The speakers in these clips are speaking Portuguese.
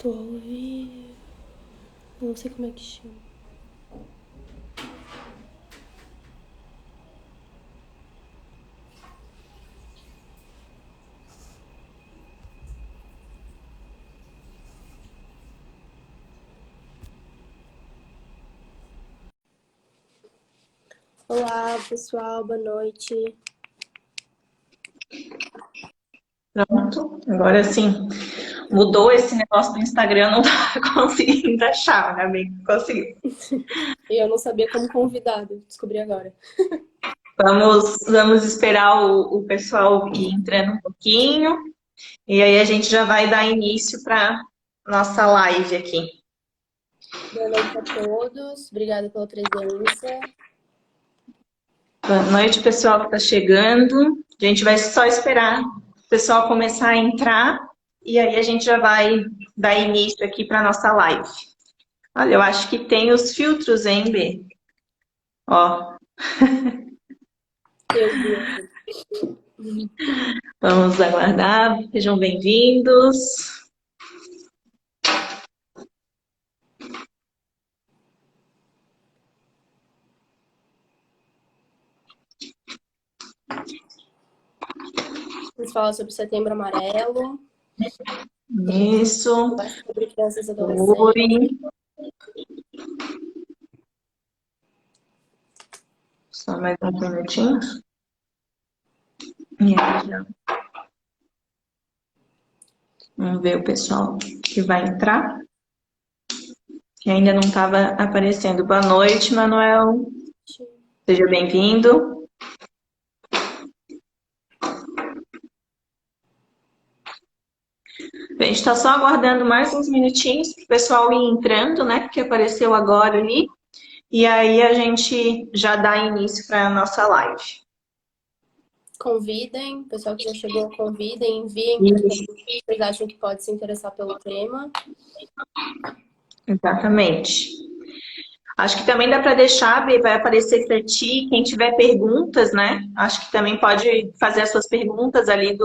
Tô ouvindo. Não sei como é que chama. Olá, pessoal, boa noite. Pronto, agora sim. Mudou esse negócio do Instagram, não tá conseguindo achar, ainda bem que conseguiu. E eu não sabia como convidado, descobri agora. Vamos esperar o pessoal ir entrando um pouquinho, e aí a gente já vai dar início para nossa live aqui. Boa noite a todos, obrigada pela presença. Boa noite, pessoal que está chegando. A gente vai só esperar o pessoal começar a entrar, e aí a gente já vai dar início aqui para nossa live. Olha, eu acho que tem os filtros, hein, B? Ó, Eu vi. vamos aguardar, sejam bem-vindos. Vamos falar sobre Setembro Amarelo, Isso, falar sobre crianças e adolescentes. oi. Só mais um minutinho. E aí, já. Vamos ver o pessoal que vai entrar, que ainda não estava aparecendo. Boa noite, Manuel. Seja bem-vindo. A gente está só aguardando mais uns minutinhos para o pessoal ir entrando, né? Porque apareceu agora ali. E aí a gente já dá início para a nossa live. Convidem, o pessoal que já chegou, convidem, enviem para quem Isso, vocês acham que pode se interessar pelo tema. exatamente. Acho que também dá para deixar, Bê, vai aparecer para ti, quem tiver perguntas, né? Acho que também pode fazer as suas perguntas ali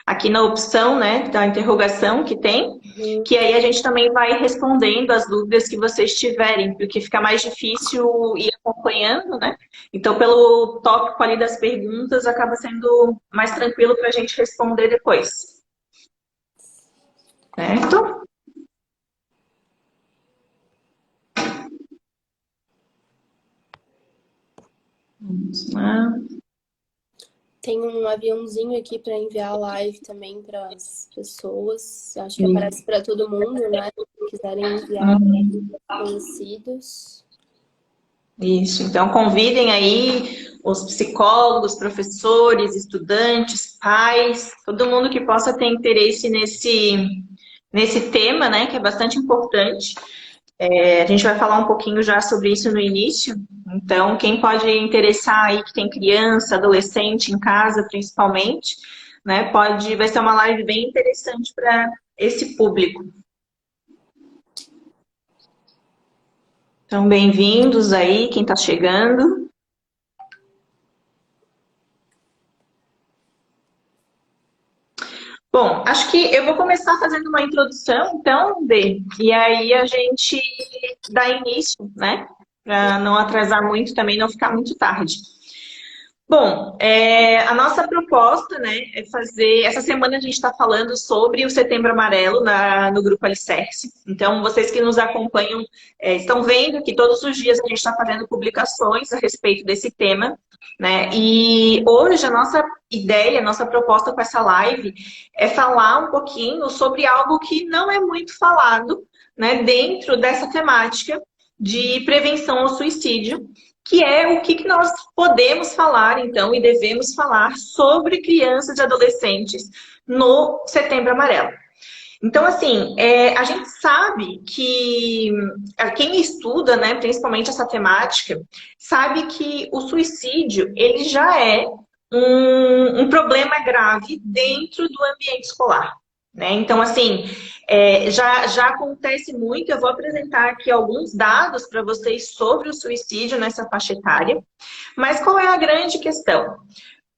aqui na opção, né, da interrogação que tem, que aí a gente também vai respondendo as dúvidas que vocês tiverem, porque fica mais difícil ir acompanhando, né? Então, pelo tópico ali das perguntas, acaba sendo mais tranquilo para a gente responder depois. Certo? Vamos lá. Tem um aviãozinho aqui para enviar a live também para as pessoas. Acho que aparece para todo mundo, né? Se quiserem enviar conhecidos. Isso, então convidem aí os psicólogos, professores, estudantes, pais, todo mundo que possa ter interesse nesse tema, né, que é bastante importante. A gente vai falar um pouquinho já sobre isso no início, então quem pode interessar aí que tem criança, adolescente em casa principalmente, né, vai ser uma live bem interessante para esse público. Então, bem-vindos aí, quem está chegando. Bom, acho que eu vou começar fazendo uma introdução, então, Bê, e aí a gente dá início, né? Para não atrasar muito também, não ficar muito tarde. Bom, a nossa proposta, né, é fazer. Essa semana a gente está falando sobre o Setembro Amarelo no Grupo Alicerce. Então, vocês que nos acompanham estão vendo que todos os dias a gente está fazendo publicações a respeito desse tema, né? E hoje a nossa ideia, a nossa proposta com essa live é falar um pouquinho sobre algo que não é muito falado, né, dentro dessa temática de prevenção ao suicídio, que é o que nós podemos falar, então, e devemos falar sobre crianças e adolescentes no Setembro Amarelo. Então, assim, a gente sabe que quem estuda, né, principalmente essa temática, sabe que o suicídio, ele já é um problema grave dentro do ambiente escolar. Né? Então, assim, já acontece muito. Eu vou apresentar aqui alguns dados para vocês sobre o suicídio nessa faixa etária. Mas qual é a grande questão?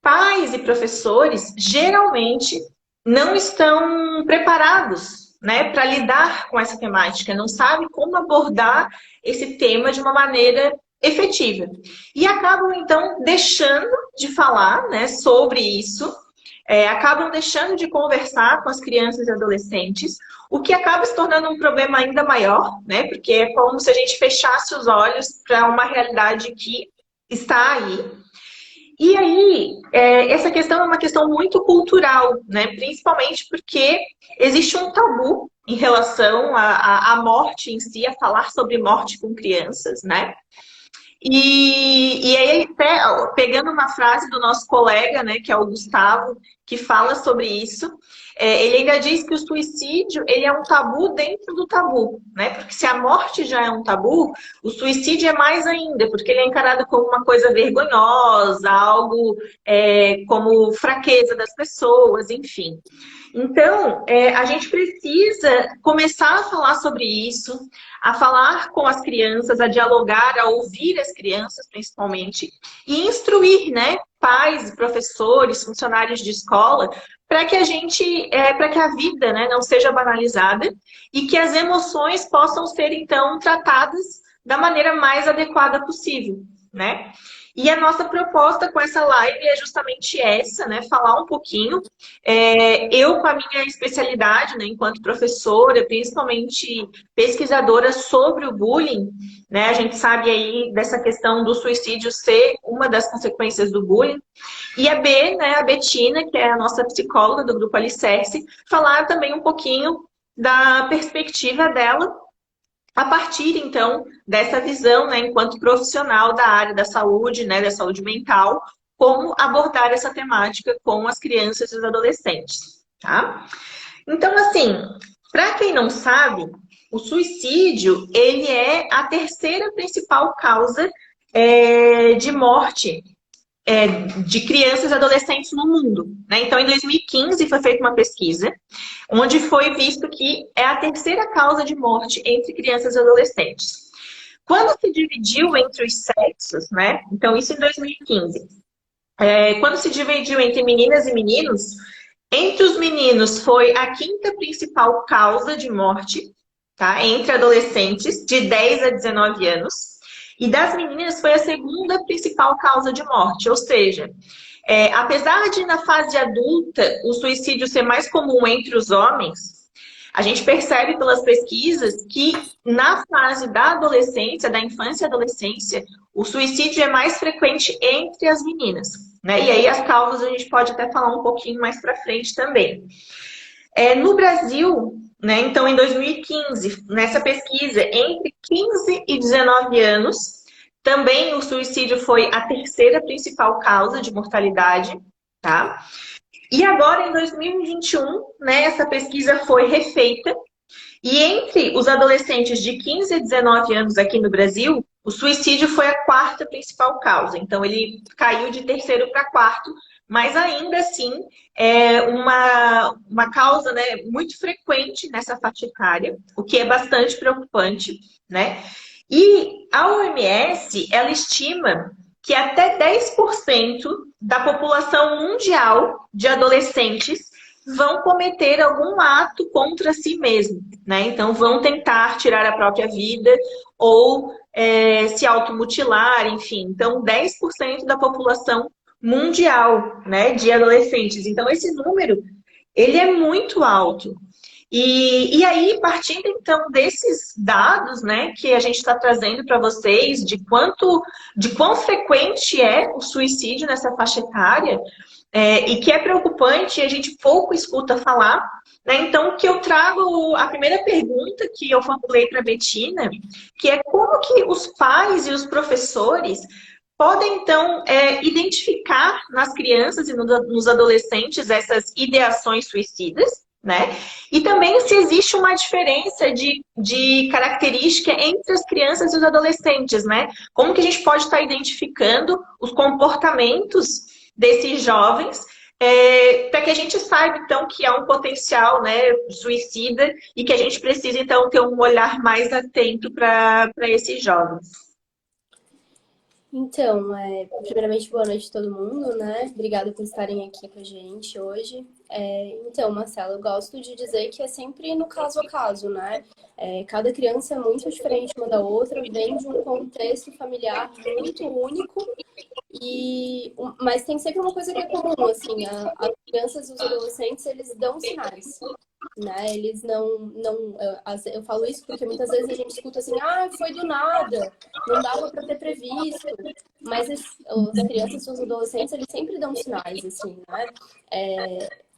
Pais e professores geralmente não estão preparados né, para lidar com essa temática, não sabe como abordar esse tema de uma maneira efetiva. E acabam, então, deixando de falar, né, sobre isso, acabam deixando de conversar com as crianças e adolescentes, o que acaba se tornando um problema ainda maior, né, porque é como se a gente fechasse os olhos para uma realidade que está aí. E aí, essa questão é uma questão muito cultural, né? Principalmente porque existe um tabu em relação à morte em si, a falar sobre morte com crianças, né? E aí, até pegando uma frase do nosso colega, né, que é o Gustavo, que fala sobre isso, ele ainda diz que o suicídio ele é um tabu dentro do tabu, né? Porque se a morte já é um tabu, o suicídio é mais ainda, porque ele é encarado como uma coisa vergonhosa, algo como fraqueza das pessoas, enfim. Então, a gente precisa começar a falar sobre isso, a falar com as crianças, a dialogar, a ouvir as crianças, principalmente, e instruir, né, pais, professores, funcionários de escola, para que para que a vida, né, não seja banalizada e que as emoções possam ser, então, tratadas da maneira mais adequada possível, né? E a nossa proposta com essa live é justamente essa, né? Falar um pouquinho. Eu, com a minha especialidade, né, enquanto professora, principalmente pesquisadora sobre o bullying, né? A gente sabe aí dessa questão do suicídio ser uma das consequências do bullying. E a B, né, a Betina, que é a nossa psicóloga do Grupo Alicerce, falar também um pouquinho da perspectiva dela a partir, então, dessa visão, né, enquanto profissional da área da saúde, né, da saúde mental, como abordar essa temática com as crianças e os adolescentes, tá? Então, assim, para quem não sabe, o suicídio, ele é a terceira principal causa de morte de crianças e adolescentes no mundo, né? Então, em 2015 foi feita uma pesquisa onde foi visto que é a terceira causa de morte entre crianças e adolescentes. Quando se dividiu entre os sexos, né? Então, isso em 2015. Quando se dividiu entre meninas e meninos, entre os meninos foi a quinta principal causa de morte, tá? Entre adolescentes de 10 a 19 anos. E das meninas foi a segunda principal causa de morte, ou seja, apesar de na fase adulta o suicídio ser mais comum entre os homens, a gente percebe pelas pesquisas que na fase da adolescência, da infância e adolescência, o suicídio é mais frequente entre as meninas, né? E aí as causas a gente pode até falar um pouquinho mais para frente também. No Brasil, né, então em 2015, nessa pesquisa, entre 15 e 19 anos, também o suicídio foi a terceira principal causa de mortalidade, tá? E agora, em 2021, né, essa pesquisa foi refeita e entre os adolescentes de 15 a 19 anos aqui no Brasil, o suicídio foi a quarta principal causa. Então, ele caiu de terceiro para quarto, mas ainda assim é uma causa, né, muito frequente nessa faixa etária, o que é bastante preocupante, né? E a OMS, ela estima que até 10% da população mundial de adolescentes vão cometer algum ato contra si mesmo, né? Então, vão tentar tirar a própria vida ou se automutilar, enfim. Então, 10% da população mundial, né, de adolescentes. Então, esse número, ele é muito alto. E aí, partindo então desses dados, né, que a gente está trazendo para vocês, de quão frequente é o suicídio nessa faixa etária, e que é preocupante e a gente pouco escuta falar, né? Então, que eu trago a primeira pergunta que eu formulei para a Betina, que é como que os pais e os professores podem, então, identificar nas crianças e nos adolescentes essas ideações suicidas, né? E também se existe uma diferença de característica entre as crianças e os adolescentes, né? Como que a gente pode estar identificando os comportamentos desses jovens, para que a gente saiba, então, que há um potencial, né, suicida e que a gente precisa, então, ter um olhar mais atento para esses jovens. Então, primeiramente, boa noite a todo mundo, né? Obrigada por estarem aqui com a gente hoje. Então, Marcelo, eu gosto de dizer que é sempre no caso a caso, né? Cada criança é muito diferente uma da outra, vem de um contexto familiar muito único, mas tem sempre uma coisa que é comum, assim, as crianças e os adolescentes, eles dão sinais, né? Eles eu falo isso porque muitas vezes a gente escuta assim, foi do nada, não dava para ter previsto, mas as crianças e os adolescentes, eles sempre dão sinais, assim, né?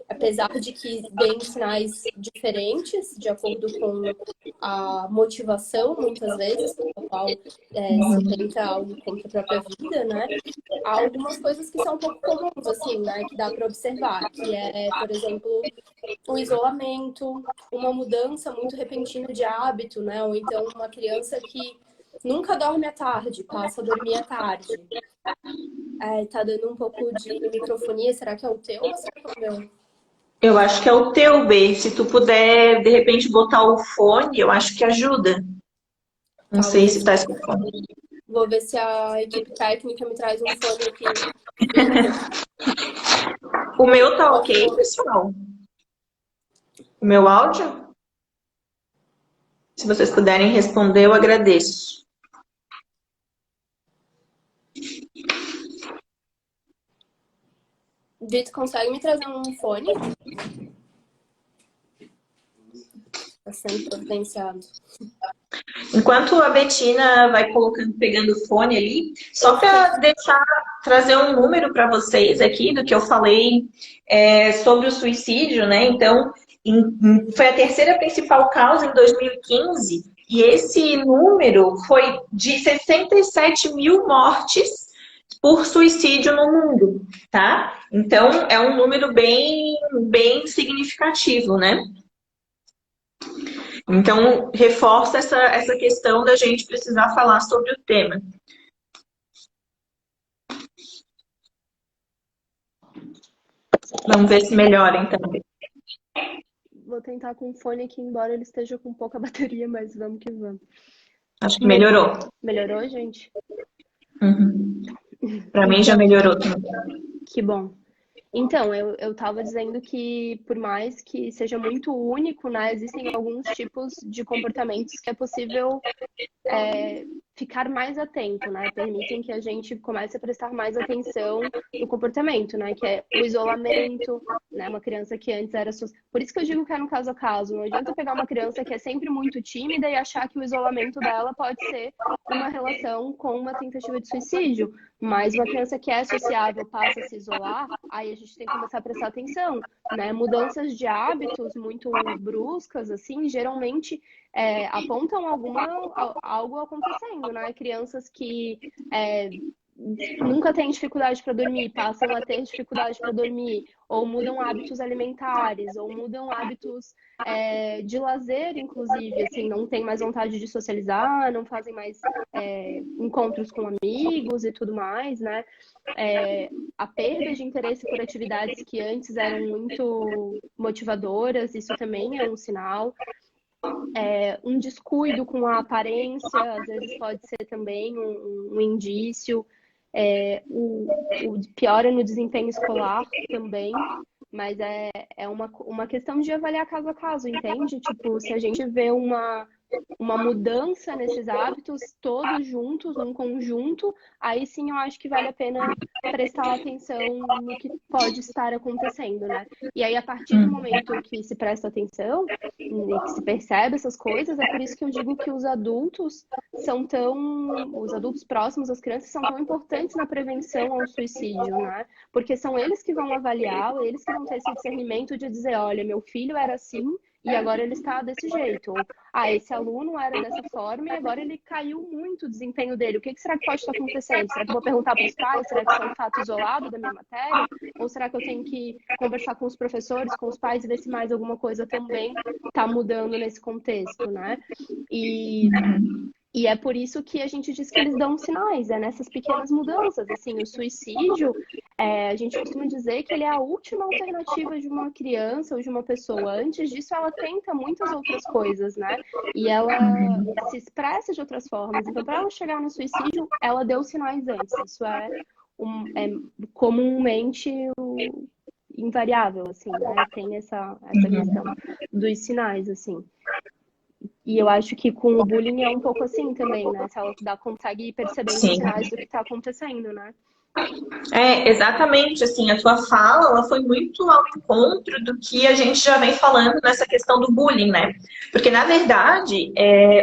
Apesar de que deem sinais diferentes, de acordo com a motivação, muitas vezes, pela qual se tenta algo contra a própria vida, né? Há algumas coisas que são um pouco comuns, assim, né? Que dá para observar, que por exemplo, o isolamento, uma mudança muito repentina de hábito, né? Ou então uma criança que nunca dorme à tarde, passa a dormir à tarde. Tá dando um pouco de microfonia, será que é o teu ou será que é o meu? Eu acho que é o teu, B. Se tu puder, de repente, botar o fone, eu acho que ajuda. Não Tá, sei se tá escutando. vou ver se a equipe técnica me traz um fone aqui. O meu tá ok, pessoal? O meu áudio? Se vocês puderem responder, eu agradeço. Vitor, consegue me trazer um fone? Tá sendo providenciado. Enquanto a Betina vai pegando o fone ali, só para trazer um número para vocês aqui do que eu falei sobre o suicídio, né? Então, foi a terceira principal causa em 2015 e esse número foi de 67 mil mortes por suicídio no mundo, tá? Então, é um número bem, bem significativo, né? Então, reforça essa questão da gente precisar falar sobre o tema. Vamos ver se melhora, então. Vou tentar com o fone aqui, embora ele esteja com pouca bateria, mas vamos que vamos. Acho que melhorou. Melhorou, gente? Uhum. Para mim já melhorou também. Que bom. Então, eu estava dizendo que, por mais que seja muito único, né, existem alguns tipos de comportamentos que é possível ficar mais atento, né? Permitem que a gente comece a prestar mais atenção no comportamento, né? Que é o isolamento, né? Uma criança que antes era... Por isso que eu digo que é no caso a caso. Não adianta pegar uma criança que é sempre muito tímida e achar que o isolamento dela pode ser uma relação com uma tentativa de suicídio. Mas uma criança que é sociável passa a se isolar, aí a gente tem que começar a prestar atenção, né? Mudanças de hábitos muito bruscas, assim, geralmente apontam algo acontecendo, né? Crianças que nunca têm dificuldade para dormir, passam a ter dificuldade para dormir, ou mudam hábitos alimentares, ou mudam hábitos de lazer, inclusive, assim, não tem mais vontade de socializar, não fazem mais encontros com amigos e tudo mais, né? A perda de interesse por atividades que antes eram muito motivadoras, isso também é um sinal. Um descuido com a aparência, às vezes pode ser também um indício. O piora no desempenho escolar também, mas é uma questão de avaliar caso a caso, entende? Tipo, se a gente vê uma mudança nesses hábitos, todos juntos, num conjunto, aí sim eu acho que vale a pena prestar atenção no que pode estar acontecendo, né? E aí, a partir do momento que se presta atenção e que se percebe essas coisas, é por isso que eu digo que os adultos próximos às crianças são tão importantes na prevenção ao suicídio, né? Porque são eles que vão avaliar, eles que vão ter esse discernimento de dizer, olha, meu filho era assim, e agora ele está desse jeito. Ou, esse aluno era dessa forma e agora ele caiu muito o desempenho dele. O que será que pode estar acontecendo? Será que eu vou perguntar para os pais? Será que isso é um fato isolado da minha matéria? Ou será que eu tenho que conversar com os professores, com os pais e ver se mais alguma coisa também está mudando nesse contexto, né? E é por isso que a gente diz que eles dão sinais, nessas pequenas mudanças. Assim, o suicídio, a gente costuma dizer que ele é a última alternativa de uma criança ou de uma pessoa. Antes disso, ela tenta muitas outras coisas, né? E ela se expressa de outras formas. Então, para ela chegar no suicídio, ela deu sinais antes. Isso é comumente invariável, assim, né? Tem essa questão dos sinais, assim. E eu acho que com o bullying é um pouco assim também, né? Se ela consegue ir percebendo os Sim. sinais do que está acontecendo, né? Exatamente, assim, a tua fala, ela foi muito ao encontro do que a gente já vem falando nessa questão do bullying, né? Porque, na verdade,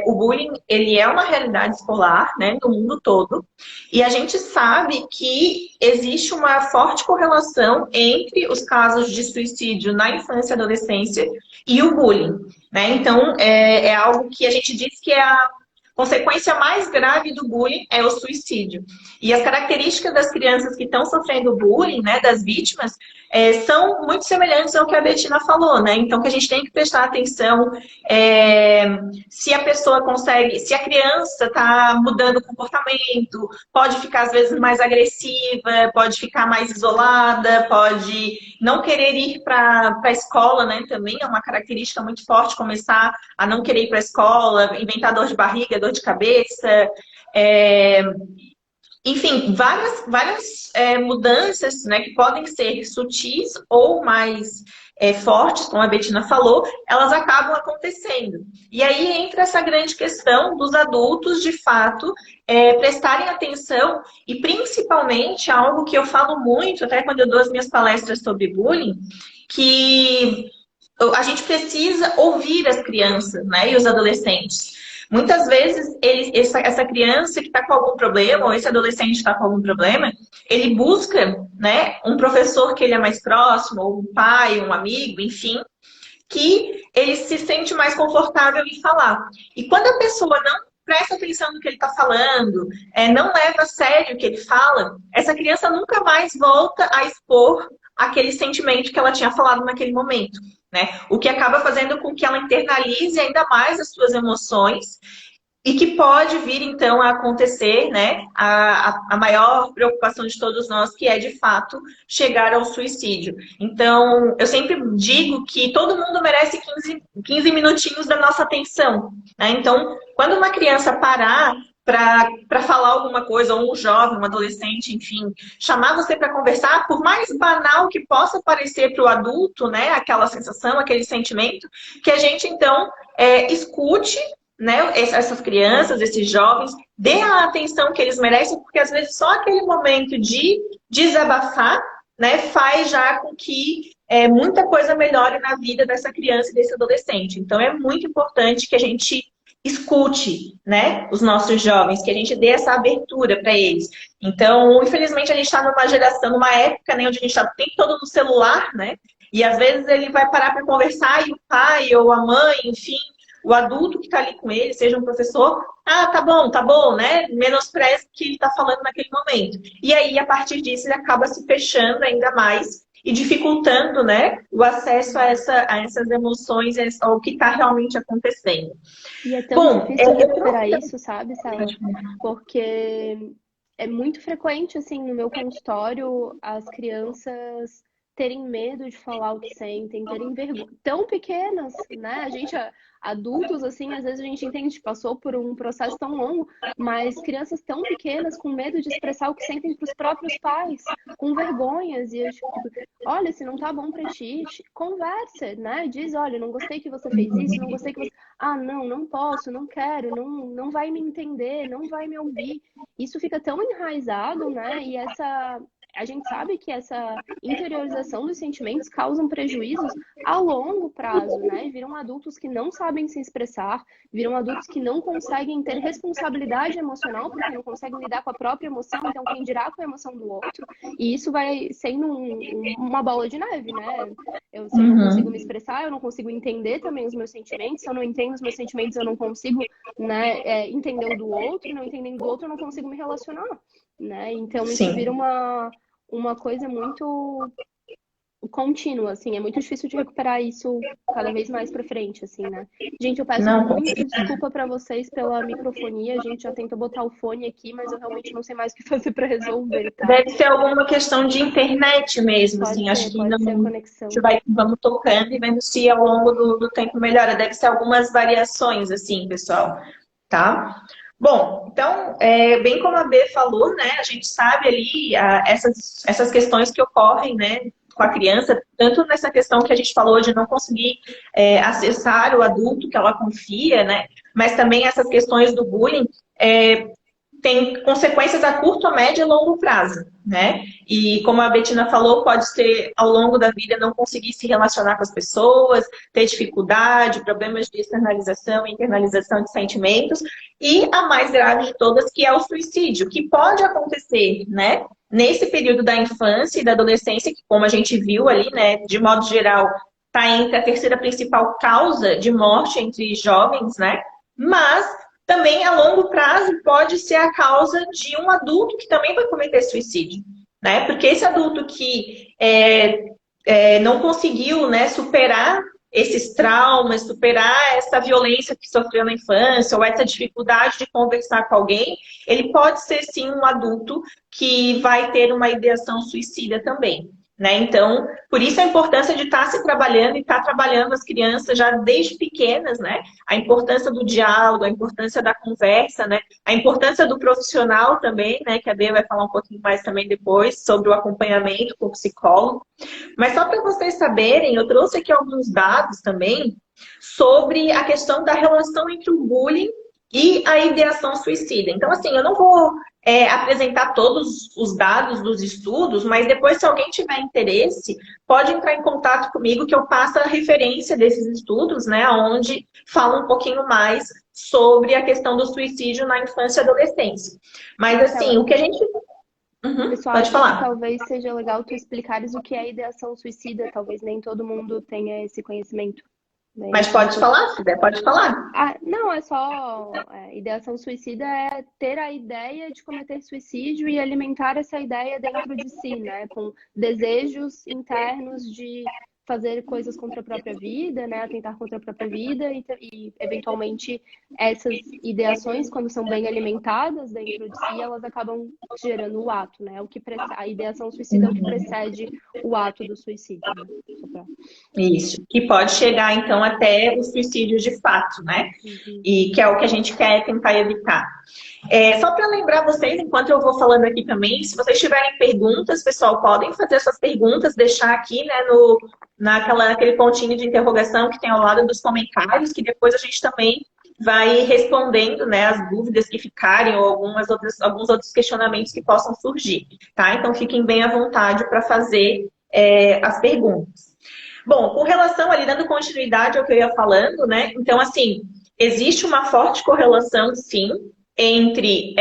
o bullying, ele é uma realidade escolar, né, no mundo todo, e a gente sabe que existe uma forte correlação entre os casos de suicídio na infância e adolescência e o bullying, né? Então, é algo que a gente diz que é a consequência mais grave do bullying é o suicídio. E as características das crianças que estão sofrendo bullying, né, das vítimas, são muito semelhantes ao que a Betina falou, né? Então, que a gente tem que prestar atenção se a pessoa consegue, se a criança está mudando o comportamento, pode ficar às vezes mais agressiva, pode ficar mais isolada, pode não querer ir para a escola, né? Também é uma característica muito forte começar a não querer ir para a escola, inventar dor de barriga, dor de cabeça. Enfim, várias mudanças, né, que podem ser sutis ou mais fortes, como a Betina falou, elas acabam acontecendo. E aí entra essa grande questão dos adultos, de fato, prestarem atenção e principalmente algo que eu falo muito, até quando eu dou as minhas palestras sobre bullying, que a gente precisa ouvir as crianças, né, e os adolescentes. Muitas vezes, essa criança que está com algum problema, ou esse adolescente está com algum problema, ele busca, né, um professor que ele é mais próximo, ou um pai, um amigo, enfim, que ele se sente mais confortável em falar. E quando a pessoa não presta atenção no que ele está falando, não leva a sério o que ele fala, essa criança nunca mais volta a expor aquele sentimento que ela tinha falado naquele momento, né? O que acaba fazendo com que ela internalize ainda mais as suas emoções e que pode vir, então, a acontecer, né, a maior preocupação de todos nós, que é, de fato, chegar ao suicídio. Então, eu sempre digo que todo mundo merece 15 minutinhos da nossa atenção, né? Então, quando uma criança parar para falar alguma coisa, ou um jovem, um adolescente, enfim, chamar você para conversar, por mais banal que possa parecer para o adulto, né, aquela sensação, aquele sentimento, que a gente, então, escute, né, essas crianças, esses jovens, dê a atenção que eles merecem, porque às vezes só aquele momento de desabafar, né, faz já com que muita coisa melhore na vida dessa criança e desse adolescente. Então é muito importante que a gente escute, né, os nossos jovens, que a gente dê essa abertura para eles. Então, infelizmente, a gente está numa geração, numa época, né, onde a gente está o tempo todo no celular, né, e às vezes ele vai parar para conversar e o pai ou a mãe, enfim, o adulto que está ali com ele, seja um professor, tá bom, né? Menospreza o que ele está falando naquele momento. E aí, a partir disso, ele acaba se fechando ainda mais e dificultando, né, o acesso a essas emoções, ao que está realmente acontecendo. E é tão difícil recuperar isso, sabe, Sara? Porque é muito frequente, assim, no meu consultório, as crianças terem medo de falar o que sentem, terem vergonha. Tão pequenas, né? A gente, adultos, assim, às vezes a gente entende que passou por um processo tão longo, mas crianças tão pequenas com medo de expressar o que sentem para os próprios pais, com vergonhas. E eu digo, olha, se não tá bom pra ti, conversa, né? Diz, olha, não gostei que você fez isso, não gostei que você... não posso, não quero, não vai me entender, não vai me ouvir. Isso fica tão enraizado, né? E a gente sabe que essa interiorização dos sentimentos causam prejuízos a longo prazo, né? Viram adultos que não sabem se expressar, viram adultos que não conseguem ter responsabilidade emocional, porque não conseguem lidar com a própria emoção, então quem dirá com a emoção do outro. E isso vai sendo uma bola de neve, né? Se eu não consigo me expressar, eu não consigo entender também os meus sentimentos. Se eu não entendo os meus sentimentos, eu não consigo, né, entender o do outro. E não entendendo do outro, eu não consigo me relacionar, né? Então isso vira uma coisa muito contínua, assim, é muito difícil de recuperar isso cada vez mais pra frente, assim, né? Gente, eu peço muito desculpa pra vocês pela microfonia, a gente já tentou botar o fone aqui, mas eu realmente não sei mais o que fazer pra resolver, tá? Deve ser alguma questão de internet mesmo, Pode assim, ser, acho que pode ser a conexão. a gente vamos tocando e vendo se ao longo do tempo melhora. Deve ser algumas variações, assim, pessoal, tá? Bom, então, bem como a B falou, né, a gente sabe ali essas questões que ocorrem, né, com a criança, tanto nessa questão que a gente falou de não conseguir acessar o adulto que ela confia, né? Mas também essas questões do bullying tem consequências a curto, a médio e longo prazo, né? E como a Betina falou, pode ser ao longo da vida não conseguir se relacionar com as pessoas, ter dificuldade, problemas de externalização e internalização de sentimentos, e a mais grave de todas, que é o suicídio, que pode acontecer, né? Nesse período da infância e da adolescência, que como a gente viu ali, né, de modo geral, está entre a terceira principal causa de morte entre jovens, né? Mas também a longo prazo pode ser a causa de um adulto que também vai cometer suicídio, né? Porque esse adulto que não conseguiu, né, superar esses traumas, superar essa violência que sofreu na infância, ou essa dificuldade de conversar com alguém, ele pode ser sim um adulto que vai ter uma ideação suicida também. Né? Então, por isso a importância de estar se trabalhando e estar trabalhando as crianças já desde pequenas, né? A importância do diálogo, a importância da conversa, né? A importância do profissional também, né? Que a Bea vai falar um pouquinho mais também depois sobre o acompanhamento com o psicólogo. Mas só para vocês saberem, eu trouxe aqui alguns dados também sobre a questão da relação entre o bullying e a ideação suicida. Então, assim, eu não vou apresentar todos os dados dos estudos, mas depois, se alguém tiver interesse, pode entrar em contato comigo que eu passo a referência desses estudos, né, onde fala um pouquinho mais sobre a questão do suicídio na infância e adolescência. Mas, assim, o que a gente... Pessoal, pode falar. Talvez seja legal tu explicares o que é ideação suicida, talvez nem todo mundo tenha esse conhecimento. Né? Mas pode falar, se der, pode falar. Não, é só... ideação suicida é ter a ideia de cometer suicídio e alimentar essa ideia dentro de si, né? Com desejos internos de fazer coisas contra a própria vida, né? Atentar contra a própria vida e eventualmente, essas ideações, quando são bem alimentadas dentro de si, elas acabam gerando o ato, né? A ideação suicida é o que precede o ato do suicídio. Né? Isso, que pode chegar, então, até o suicídio de fato, né? Uhum. E que é o que a gente quer tentar evitar. Só para lembrar vocês, enquanto eu vou falando aqui também, se vocês tiverem perguntas, pessoal, podem fazer essas perguntas, deixar aqui, né, naquele pontinho de interrogação que tem ao lado dos comentários, que depois a gente também vai respondendo, né, as dúvidas que ficarem ou alguns outros questionamentos que possam surgir, tá? Então, fiquem bem à vontade para fazer as perguntas. Bom, com relação ali, dando continuidade ao que eu ia falando, né? Então, assim, existe uma forte correlação, sim, entre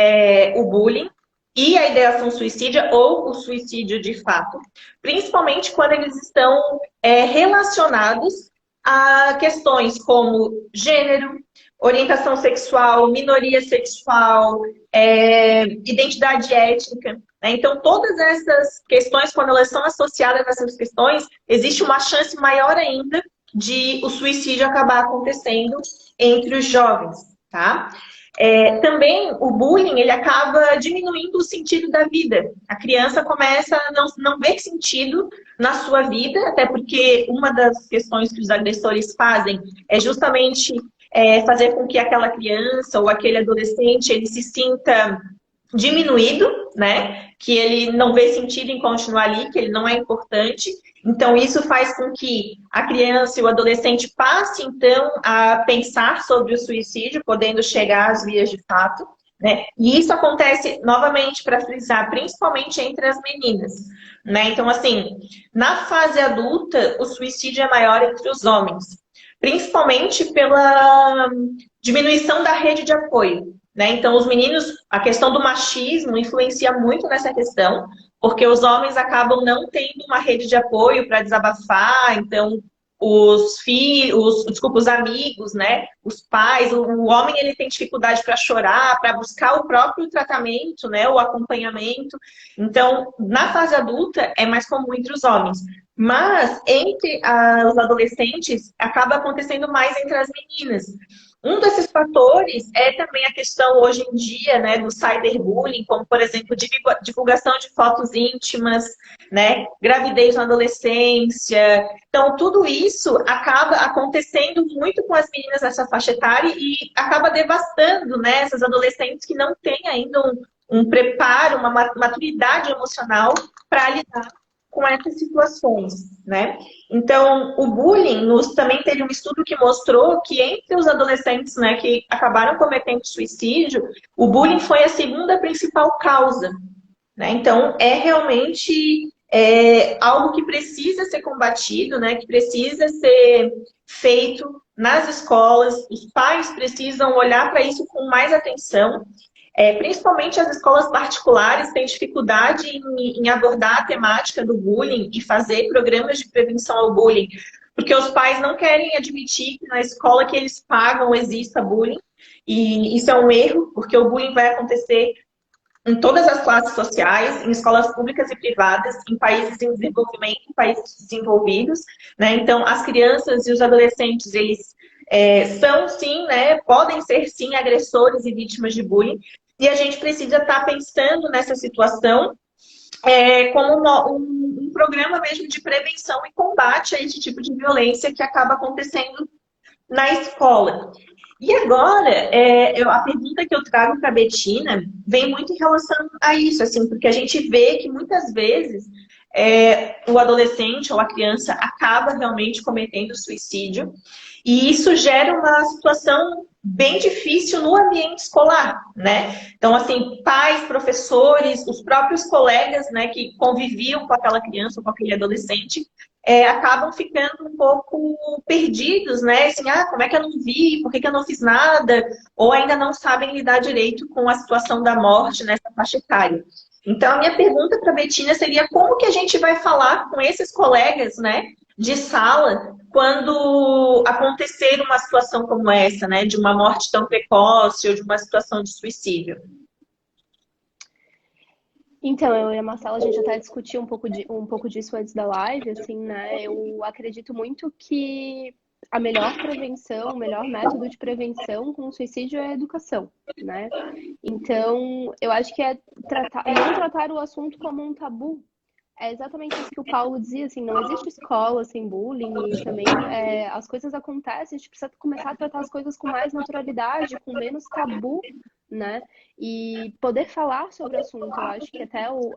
o bullying e a ideação suicida ou o suicídio de fato, principalmente quando eles estão relacionados a questões como gênero, orientação sexual, minoria sexual, identidade étnica. Né? Então, todas essas questões, quando elas são associadas a essas questões, existe uma chance maior ainda de o suicídio acabar acontecendo entre os jovens, tá? Também o bullying, ele acaba diminuindo o sentido da vida. A criança começa a não ver sentido na sua vida, até porque uma das questões que os agressores fazem é justamente fazer com que aquela criança ou aquele adolescente ele se sinta diminuído, né? Que ele não vê sentido em continuar ali, que ele não é importante. Então, isso faz com que a criança e o adolescente passe, então, a pensar sobre o suicídio, podendo chegar às vias de fato, né? E isso acontece, novamente, para frisar, principalmente entre as meninas, né? Então, assim, na fase adulta, o suicídio é maior entre os homens, principalmente pela diminuição da rede de apoio. Né? Então, os meninos, a questão do machismo influencia muito nessa questão, porque os homens acabam não tendo uma rede de apoio para desabafar, então os amigos, né? Os pais, o homem ele tem dificuldade para chorar, para buscar o próprio tratamento, né? O acompanhamento. Então, na fase adulta é mais comum entre os homens. Mas entre os adolescentes acaba acontecendo mais entre as meninas. Um desses fatores é também a questão hoje em dia, né, do cyberbullying, como, por exemplo, divulgação de fotos íntimas, né, gravidez na adolescência. Então, tudo isso acaba acontecendo muito com as meninas nessa faixa etária e acaba devastando, né, essas adolescentes que não têm ainda um preparo, uma maturidade emocional para lidar com essas situações, né? Então, o bullying também teve um estudo que mostrou que entre os adolescentes, né, que acabaram cometendo suicídio, o bullying foi a segunda principal causa, né? Então, é realmente algo que precisa ser combatido, né? Que precisa ser feito nas escolas. Os pais precisam olhar para isso com mais atenção. Principalmente as escolas particulares têm dificuldade em abordar a temática do bullying e fazer programas de prevenção ao bullying, porque os pais não querem admitir que na escola que eles pagam exista bullying, e isso é um erro, porque o bullying vai acontecer em todas as classes sociais, em escolas públicas e privadas, em países em desenvolvimento, em países desenvolvidos, né? Então, as crianças e os adolescentes, eles são sim, né? Podem ser sim agressores e vítimas de bullying, e a gente precisa estar pensando nessa situação como um programa mesmo de prevenção e combate a esse tipo de violência que acaba acontecendo na escola. E agora, a pergunta que eu trago para a Betina vem muito em relação a isso, assim, porque a gente vê que muitas vezes o adolescente ou a criança acaba realmente cometendo suicídio, e isso gera uma situação bem difícil no ambiente escolar, né? Então, assim, pais, professores, os próprios colegas, né, que conviviam com aquela criança ou com aquele adolescente, acabam ficando um pouco perdidos, né? Assim, como é que eu não vi? Por que eu não fiz nada? Ou ainda não sabem lidar direito com a situação da morte nessa faixa etária. Então, a minha pergunta para a Betina seria como que a gente vai falar com esses colegas, né, de sala, quando acontecer uma situação como essa, né, de uma morte tão precoce ou de uma situação de suicídio? Então, eu e a Marcela, a gente até discutiu um pouco disso antes da live, assim, né? Eu acredito muito que a melhor prevenção, o melhor método de prevenção com o suicídio é a educação, né? Então, eu acho que não tratar o assunto como um tabu. É exatamente isso que o Paulo dizia, assim, não existe escola sem bullying e também as coisas acontecem, a gente precisa começar a tratar as coisas com mais naturalidade, com menos tabu, né? E poder falar sobre o assunto, eu acho que até o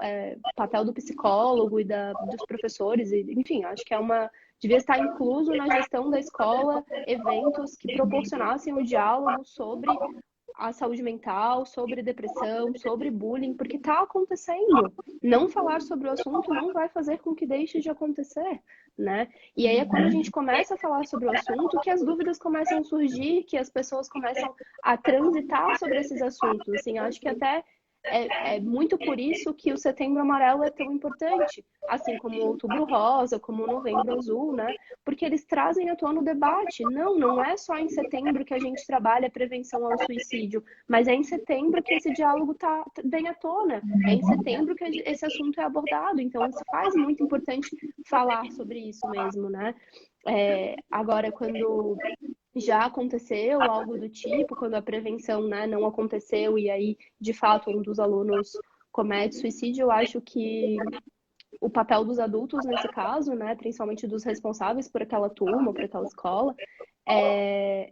papel do psicólogo e dos professores, enfim, acho que devia estar incluso na gestão da escola eventos que proporcionassem o diálogo sobre a saúde mental, sobre depressão, sobre bullying, porque está acontecendo. Não falar sobre o assunto não vai fazer com que deixe de acontecer, né? E aí é quando a gente começa a falar sobre o assunto que as dúvidas começam a surgir, que as pessoas começam a transitar sobre esses assuntos. Assim, acho que até é muito por isso que o Setembro Amarelo é tão importante, assim como o Outubro Rosa, como o Novembro Azul, né? Porque eles trazem à tona o debate. Não é só em setembro que a gente trabalha a prevenção ao suicídio, mas é em setembro que esse diálogo vem à tona. É em setembro que esse assunto é abordado. Então, se faz muito importante falar sobre isso mesmo, né? Agora, quando já aconteceu algo do tipo, quando a prevenção, né, não aconteceu e aí, de fato, um dos alunos comete suicídio, eu acho que o papel dos adultos nesse caso, né, principalmente dos responsáveis por aquela turma, por aquela escola, é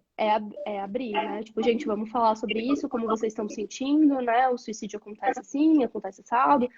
abrir, né? Tipo, gente, vamos falar sobre isso, como vocês estão sentindo, né? O suicídio acontece assim, acontece assado,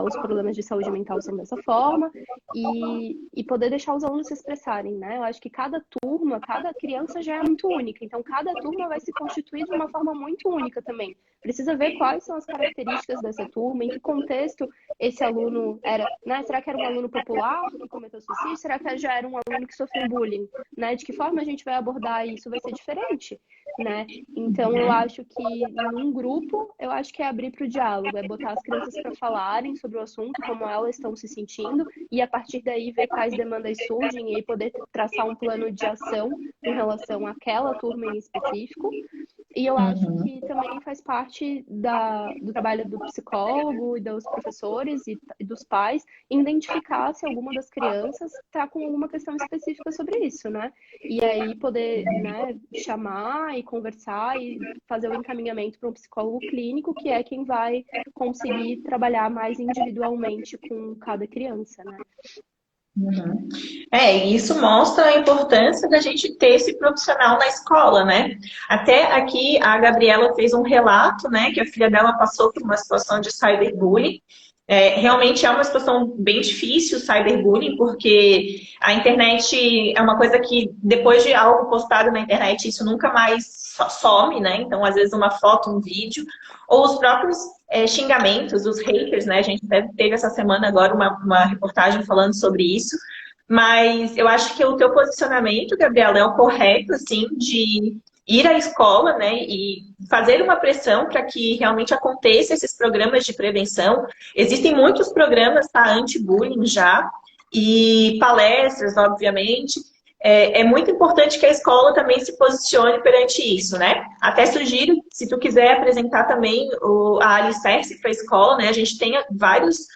os problemas de saúde mental são dessa forma, e poder deixar os alunos se expressarem, né? Eu acho que cada turma, cada criança já é muito única, então cada turma vai se constituir de uma forma muito única também. Precisa ver quais são as características dessa turma, em que contexto esse aluno era, né? Será que era um aluno popular que cometeu suicídio? Será que já era um aluno que sofreu bullying, né? De que forma a gente vai abordar isso? Vai ser diferente, né? Então, eu acho que num grupo, eu acho que é abrir para o diálogo, é botar as crianças para falarem sobre o assunto, como elas estão se sentindo, e a partir daí ver quais demandas surgem e aí poder traçar um plano de ação em relação àquela turma em específico. E eu acho que também faz parte do trabalho do psicólogo e dos professores e dos pais identificar se alguma das crianças está com alguma questão específica sobre isso, né? E aí poder, né, chamar e conversar e fazer o encaminhamento para um psicólogo clínico, que é quem vai conseguir trabalhar mais individualmente com cada criança, né? E isso mostra a importância da gente ter esse profissional na escola, né? Até aqui a Gabriela fez um relato, né, que a filha dela passou por uma situação de cyberbullying, Realmente é uma situação bem difícil o cyberbullying, porque a internet é uma coisa que, depois de algo postado na internet, isso nunca mais some, né? Então, às vezes, uma foto, um vídeo, ou os próprios xingamentos, os haters, né? A gente até teve essa semana agora uma reportagem falando sobre isso. Mas eu acho que o teu posicionamento, Gabriela, é o correto, assim, de ir à escola, né, e fazer uma pressão para que realmente aconteça esses programas de prevenção. Existem muitos programas, tá, anti-bullying já, e palestras, obviamente. É muito importante que a escola também se posicione perante isso, né? Até sugiro, se tu quiser apresentar também a Alicerce para a escola, né? A gente tem vários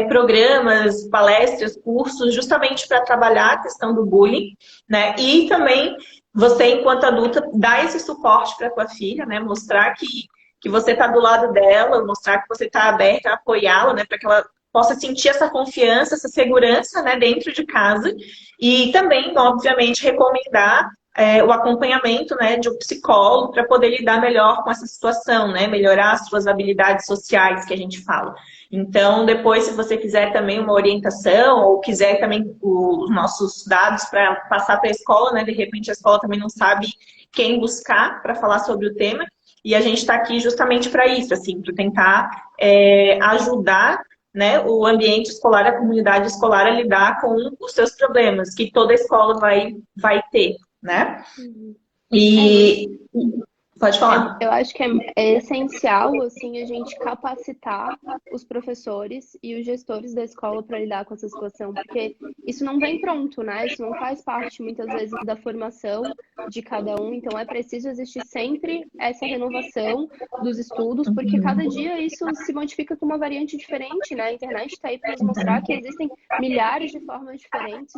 programas, palestras, cursos, justamente para trabalhar a questão do bullying, né? E também você, enquanto adulta, dá esse suporte para a tua filha, né? Mostrar que você está do lado dela, mostrar que você está aberta a apoiá-la, né? Para que ela possa sentir essa confiança, essa segurança, né? Dentro de casa. E também, obviamente, recomendar o acompanhamento, né, de um psicólogo para poder lidar melhor com essa situação, né? Melhorar as suas habilidades sociais, que a gente fala. Então, depois, se você quiser também uma orientação ou quiser também os nossos dados para passar para a escola, né? De repente a escola também não sabe quem buscar para falar sobre o tema. E a gente está aqui justamente para isso, assim, para tentar ajudar, né, o ambiente escolar, a comunidade escolar a lidar com os seus problemas, que toda escola vai ter, né? E pode falar. Eu acho que é essencial, assim, a gente capacitar os professores e os gestores da escola para lidar com essa situação, porque isso não vem pronto, né? Isso não faz parte, muitas vezes, da formação de cada um. Então, é preciso existir sempre essa renovação dos estudos, porque cada dia isso se modifica com uma variante diferente, né? A internet está aí para nos mostrar que existem milhares de formas diferentes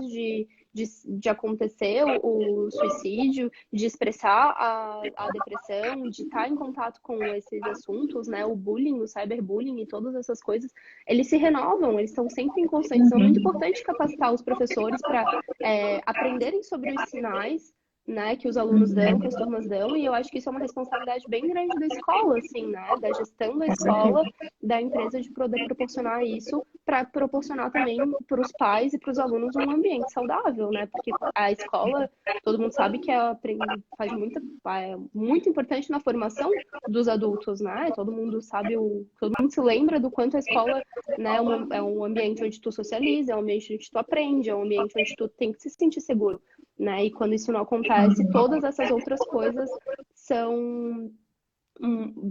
de acontecer o suicídio, de expressar a depressão, de estar em contato com esses assuntos, né? O bullying, o cyberbullying e todas essas coisas, eles se renovam, eles estão sempre em constante. Então, é muito importante capacitar os professores para aprenderem sobre os sinais, né, que os alunos dão, que as turmas dão, e eu acho que isso é uma responsabilidade bem grande da escola, assim, né, da gestão da escola, da empresa de poder proporcionar isso, para proporcionar também para os pais e para os alunos um ambiente saudável, né, porque a escola, todo mundo sabe que faz muito importante na formação dos adultos, né, todo mundo sabe, todo mundo se lembra do quanto a escola, né, é um ambiente onde tu socializa, é um ambiente onde tu aprende, é um ambiente onde tu tem que se sentir seguro, né? E quando isso não acontece, todas essas outras coisas são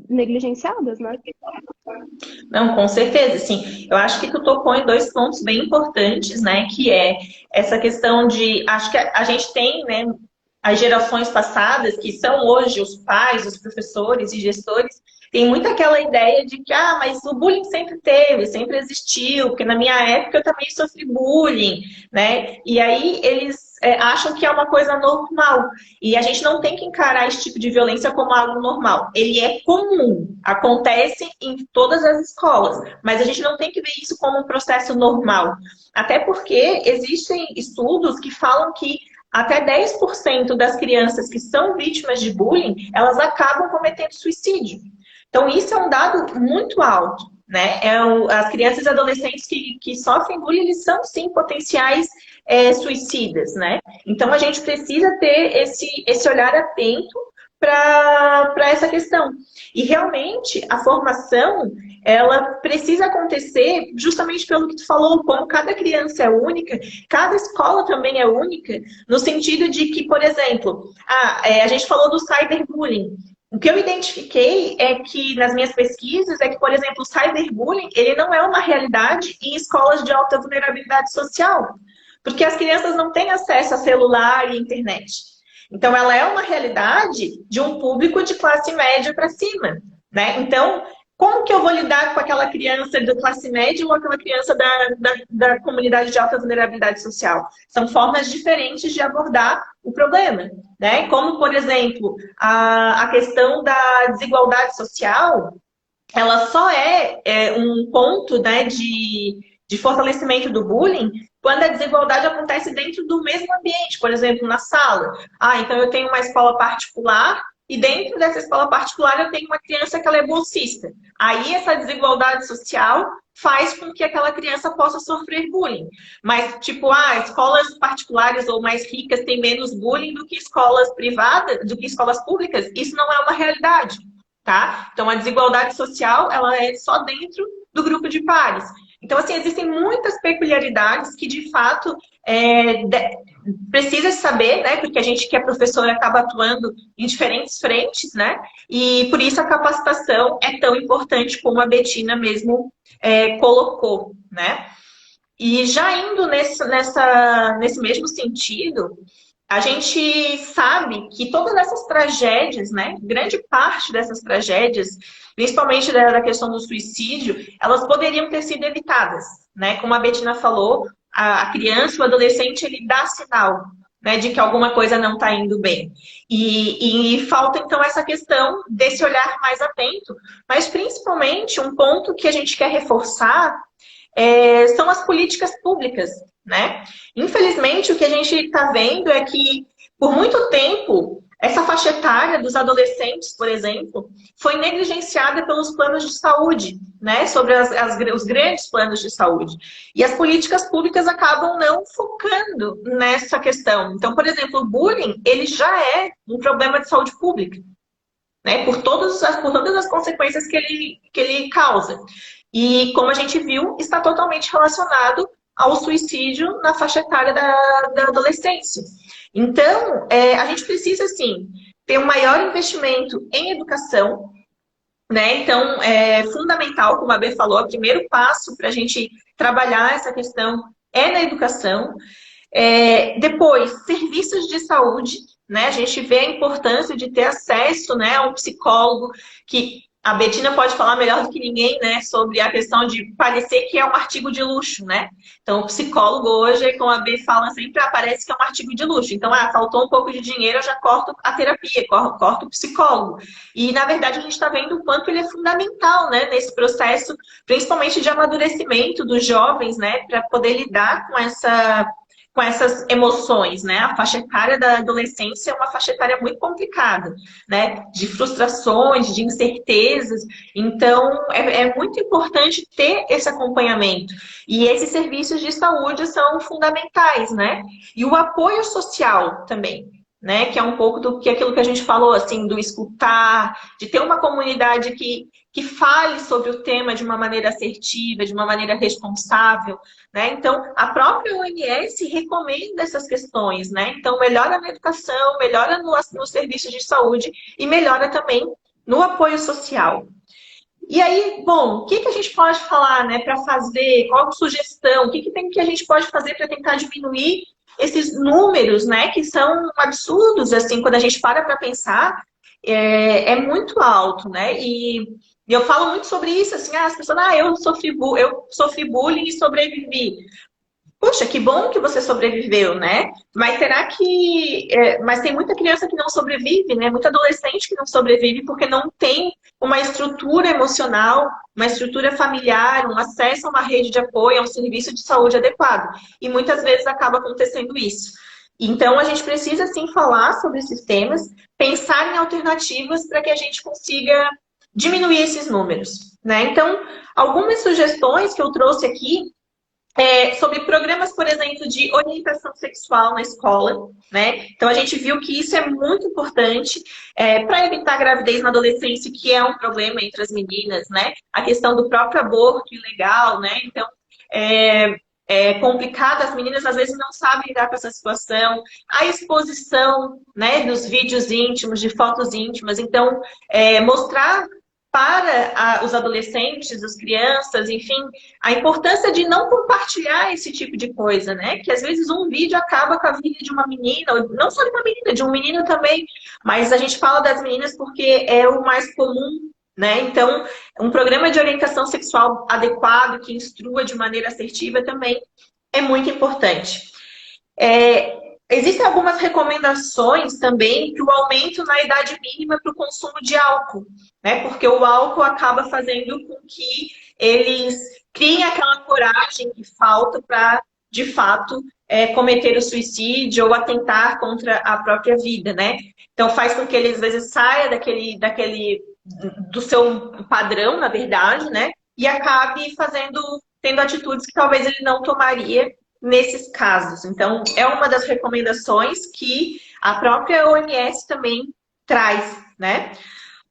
negligenciadas, né? Não, com certeza, sim. Eu acho que tu tocou em dois pontos bem importantes, né? Que é essa questão de... Acho que a gente tem, né? As gerações passadas, que são hoje os pais, os professores e gestores, tem muito aquela ideia de que, mas o bullying sempre teve, sempre existiu, porque na minha época eu também sofri bullying, né? E aí eles acham que é uma coisa normal. E a gente não tem que encarar esse tipo de violência como algo normal. Ele é comum, acontece em todas as escolas, mas a gente não tem que ver isso como um processo normal. Até porque existem estudos que falam que até 10% das crianças que são vítimas de bullying, elas acabam cometendo suicídio. Então, isso é um dado muito alto, né? As crianças e adolescentes que sofrem bullying, eles são, sim, potenciais suicidas, né? Então, a gente precisa ter esse olhar atento para essa questão. E, realmente, a formação, ela precisa acontecer justamente pelo que tu falou, como cada criança é única, cada escola também é única, no sentido de que, por exemplo, a gente falou do cyberbullying. O que eu identifiquei é que, nas minhas pesquisas, é que, por exemplo, o cyberbullying, ele não é uma realidade em escolas de alta vulnerabilidade social, porque as crianças não têm acesso a celular e internet. Então, ela é uma realidade de um público de classe média para cima, né? Então, como que eu vou lidar com aquela criança da classe média ou aquela criança da comunidade de alta vulnerabilidade social? São formas diferentes de abordar o problema, né? Como, por exemplo, a questão da desigualdade social, ela só é um ponto, né, de fortalecimento do bullying quando a desigualdade acontece dentro do mesmo ambiente, por exemplo, na sala. Então eu tenho uma escola particular e dentro dessa escola particular eu tenho uma criança que ela é bolsista. Aí essa desigualdade social faz com que aquela criança possa sofrer bullying. Mas, tipo, escolas particulares ou mais ricas têm menos bullying do que escolas privadas, do que escolas públicas, isso não é uma realidade, tá? Então, a desigualdade social, ela é só dentro do grupo de pares. Então, assim, existem muitas peculiaridades que, de fato, precisa saber, né? Porque a gente que é professor acaba atuando em diferentes frentes, né? E por isso a capacitação é tão importante como a Betina mesmo colocou, né? E já indo nesse mesmo sentido, a gente sabe que todas essas tragédias, né? Grande parte dessas tragédias, principalmente da questão do suicídio, elas poderiam ter sido evitadas, né? Como a Betina falou, a criança, o adolescente, ele dá sinal, né, de que alguma coisa não está indo bem. E falta, então, essa questão desse olhar mais atento. Mas, principalmente, um ponto que a gente quer reforçar são as políticas públicas, né? Infelizmente, o que a gente está vendo é que, por muito tempo, essa faixa etária dos adolescentes, por exemplo, foi negligenciada pelos planos de saúde, né? Sobre os grandes planos de saúde. E as políticas públicas acabam não focando nessa questão. Então, por exemplo, o bullying, ele já é um problema de saúde pública, né? Por todas as consequências que ele causa. E, como a gente viu, está totalmente relacionado ao suicídio na faixa etária da adolescência. Então, a gente precisa, sim, ter um maior investimento em educação, né? Então, é fundamental, como a Bê falou, o primeiro passo para a gente trabalhar essa questão é na educação. Depois, serviços de saúde, né? A gente vê a importância de ter acesso, né, a um psicólogo, que a Betina pode falar melhor do que ninguém, né, sobre a questão de parecer que é um artigo de luxo, né? Então, o psicólogo hoje, como a Bê fala sempre, parece que é um artigo de luxo. Então, faltou um pouco de dinheiro, eu já corto a terapia, corto o psicólogo. E, na verdade, a gente está vendo o quanto ele é fundamental, né, nesse processo, principalmente de amadurecimento dos jovens, né, para poder lidar com essas emoções, né? A faixa etária da adolescência é uma faixa etária muito complicada, né? De frustrações, de incertezas. Então, é muito importante ter esse acompanhamento. E esses serviços de saúde são fundamentais, né? E o apoio social também, né? Que é um pouco do que aquilo que a gente falou, assim, do escutar, de ter uma comunidade que fale sobre o tema de uma maneira assertiva, de uma maneira responsável, né? Então, a própria OMS recomenda essas questões, né? Então, melhora na educação, melhora nos serviços de saúde e melhora também no apoio social. E aí, bom, o que a gente pode falar, né, para fazer? Qual sugestão? O que a gente pode fazer para tentar diminuir esses números, né, que são absurdos, assim, quando a gente para pensar, é muito alto, né? E eu falo muito sobre isso, assim, as pessoas, eu sofri bullying e sobrevivi. Poxa, que bom que você sobreviveu, né? Mas será que... mas tem muita criança que não sobrevive, né? Muito adolescente que não sobrevive porque não tem uma estrutura emocional, uma estrutura familiar, um acesso a uma rede de apoio, a um serviço de saúde adequado. E muitas vezes acaba acontecendo isso. Então, a gente precisa, sim, falar sobre esses temas, pensar em alternativas para que a gente consiga diminuir esses números, né? Então, algumas sugestões que eu trouxe aqui sobre programas, por exemplo, de orientação sexual na escola, né? Então, a gente viu que isso é muito importante para evitar a gravidez na adolescência, que é um problema entre as meninas, né? A questão do próprio aborto ilegal, né? Então, é complicado, as meninas às vezes não sabem lidar com essa situação. A exposição, né, dos vídeos íntimos, de fotos íntimas. Então, mostrar para os adolescentes, as crianças, enfim, a importância de não compartilhar esse tipo de coisa, né? Que às vezes um vídeo acaba com a vida de uma menina, não só de uma menina, de um menino também, mas a gente fala das meninas porque é o mais comum, né? Então, um programa de orientação sexual adequado, que instrua de maneira assertiva também é muito importante. Existem algumas recomendações também para o aumento na idade mínima para o consumo de álcool, né? Porque o álcool acaba fazendo com que eles criem aquela coragem que falta para de fato, cometer o suicídio ou atentar contra a própria vida, né? Então faz com que ele às vezes saia do seu padrão, na verdade, né? E acabe tendo atitudes que talvez ele não tomaria nesses casos. Então, é uma das recomendações que a própria OMS também traz, né?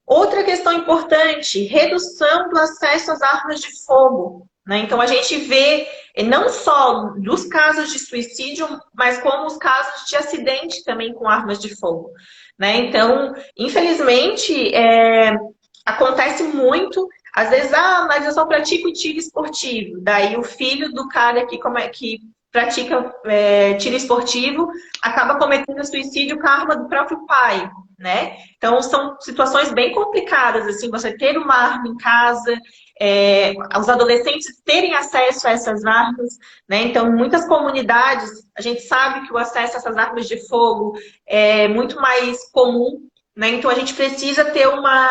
Outra questão importante, redução do acesso às armas de fogo, né? Então, a gente vê não só dos casos de suicídio, mas como os casos de acidente também com armas de fogo, né? Então, infelizmente, acontece muito. Às vezes, mas eu só pratico tiro esportivo. Daí o filho do cara que pratica tiro esportivo acaba cometendo suicídio com a arma do próprio pai, né? Então, são situações bem complicadas, assim, você ter uma arma em casa, os adolescentes terem acesso a essas armas, né? Então, em muitas comunidades, a gente sabe que o acesso a essas armas de fogo é muito mais comum, né? Então, a gente precisa ter uma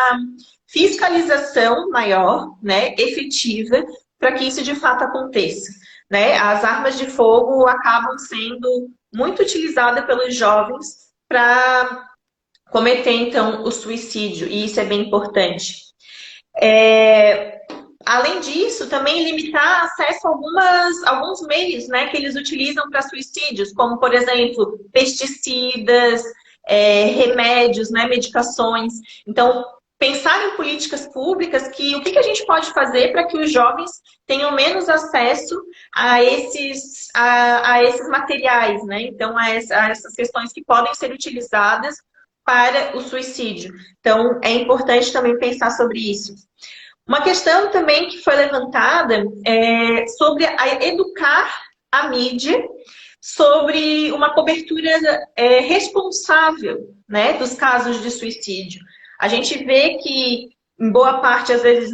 fiscalização maior, né, efetiva, para que isso de fato aconteça, né? As armas de fogo acabam sendo muito utilizadas pelos jovens para cometer, então, o suicídio, e isso é bem importante. Além disso, também limitar acesso a alguns meios, né, que eles utilizam para suicídios, como, por exemplo, pesticidas, remédios, né, medicações. Então, pensar em políticas públicas o que a gente pode fazer para que os jovens tenham menos acesso a esses materiais, né? Então, a essas questões que podem ser utilizadas para o suicídio. Então, é importante também pensar sobre isso. Uma questão também que foi levantada é sobre educar a mídia sobre uma cobertura responsável, né, dos casos de suicídio. A gente vê que, em boa parte, às vezes,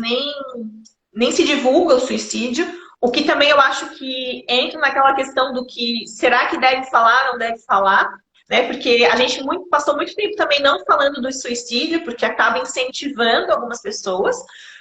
nem se divulga o suicídio, o que também eu acho que entra naquela questão do que será que deve falar, não deve falar, né? Porque a gente passou muito tempo também não falando do suicídio, porque acaba incentivando algumas pessoas,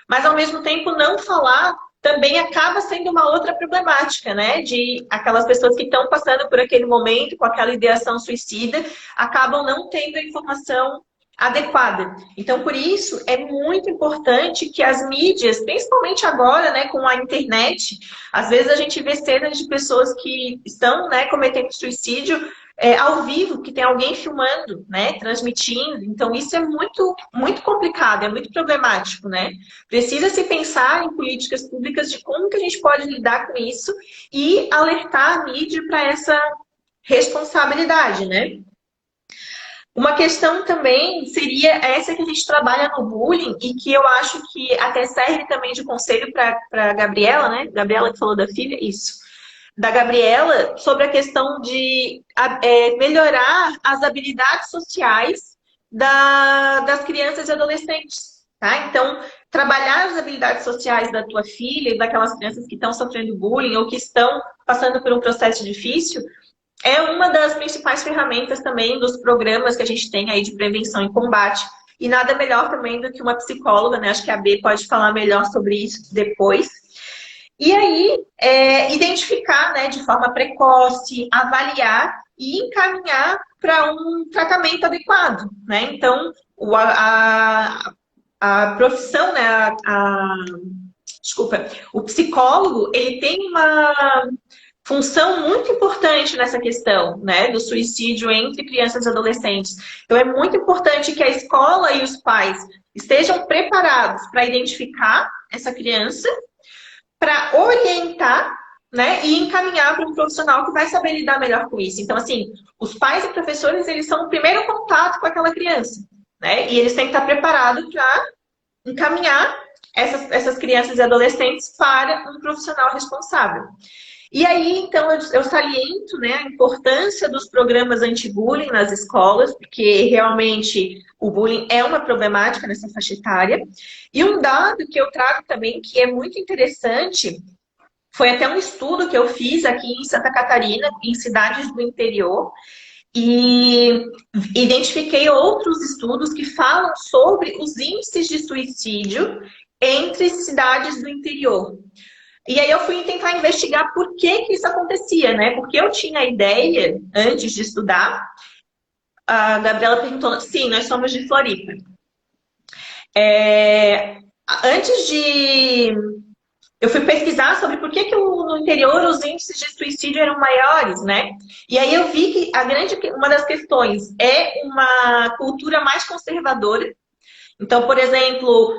mas, ao mesmo tempo, não falar também acaba sendo uma outra problemática, né? De aquelas pessoas que estão passando por aquele momento, com aquela ideação suicida, acabam não tendo a informação adequada. Então, por isso, é muito importante que as mídias, principalmente agora, né, com a internet, às vezes a gente vê cenas de pessoas que estão, né, cometendo suicídio ao vivo, que tem alguém filmando, né, transmitindo. Então, isso é muito, muito complicado, é muito problemático, né? Precisa se pensar em políticas públicas de como que a gente pode lidar com isso e alertar a mídia para essa responsabilidade, né? Uma questão também seria essa que a gente trabalha no bullying e que eu acho que até serve também de conselho para a Gabriela, né? Gabriela que falou da filha, isso. Da Gabriela, sobre a questão de melhorar as habilidades sociais das crianças e adolescentes, tá? Então, trabalhar as habilidades sociais da tua filha e daquelas crianças que estão sofrendo bullying ou que estão passando por um processo difícil é uma das principais ferramentas também dos programas que a gente tem aí de prevenção e combate. E nada melhor também do que uma psicóloga, né? Acho que a B pode falar melhor sobre isso depois. E aí, identificar, né, de forma precoce, avaliar e encaminhar para um tratamento adequado, né? Então, a profissão, né, desculpa, o psicólogo, ele tem uma função muito importante nessa questão, né, do suicídio entre crianças e adolescentes. Então, é muito importante que a escola e os pais estejam preparados para identificar essa criança, para orientar, né, e encaminhar para um profissional que vai saber lidar melhor com isso. Então, assim, os pais e professores, eles são o primeiro contato com aquela criança, né, e eles têm que estar preparados para encaminhar essas crianças e adolescentes para um profissional responsável. E aí, então, eu saliento, né, a importância dos programas anti-bullying nas escolas, porque realmente o bullying é uma problemática nessa faixa etária. E um dado que eu trago também, que é muito interessante, foi até um estudo que eu fiz aqui em Santa Catarina, em cidades do interior, e identifiquei outros estudos que falam sobre os índices de suicídio entre cidades do interior. E aí eu fui tentar investigar por que que isso acontecia, né? Porque eu tinha a ideia, antes de estudar, a Gabriela perguntou, sim, nós somos de Floripa. Antes de... Eu fui pesquisar sobre por que que no interior os índices de suicídio eram maiores, né? E aí eu vi que uma das questões é uma cultura mais conservadora. Então, por exemplo,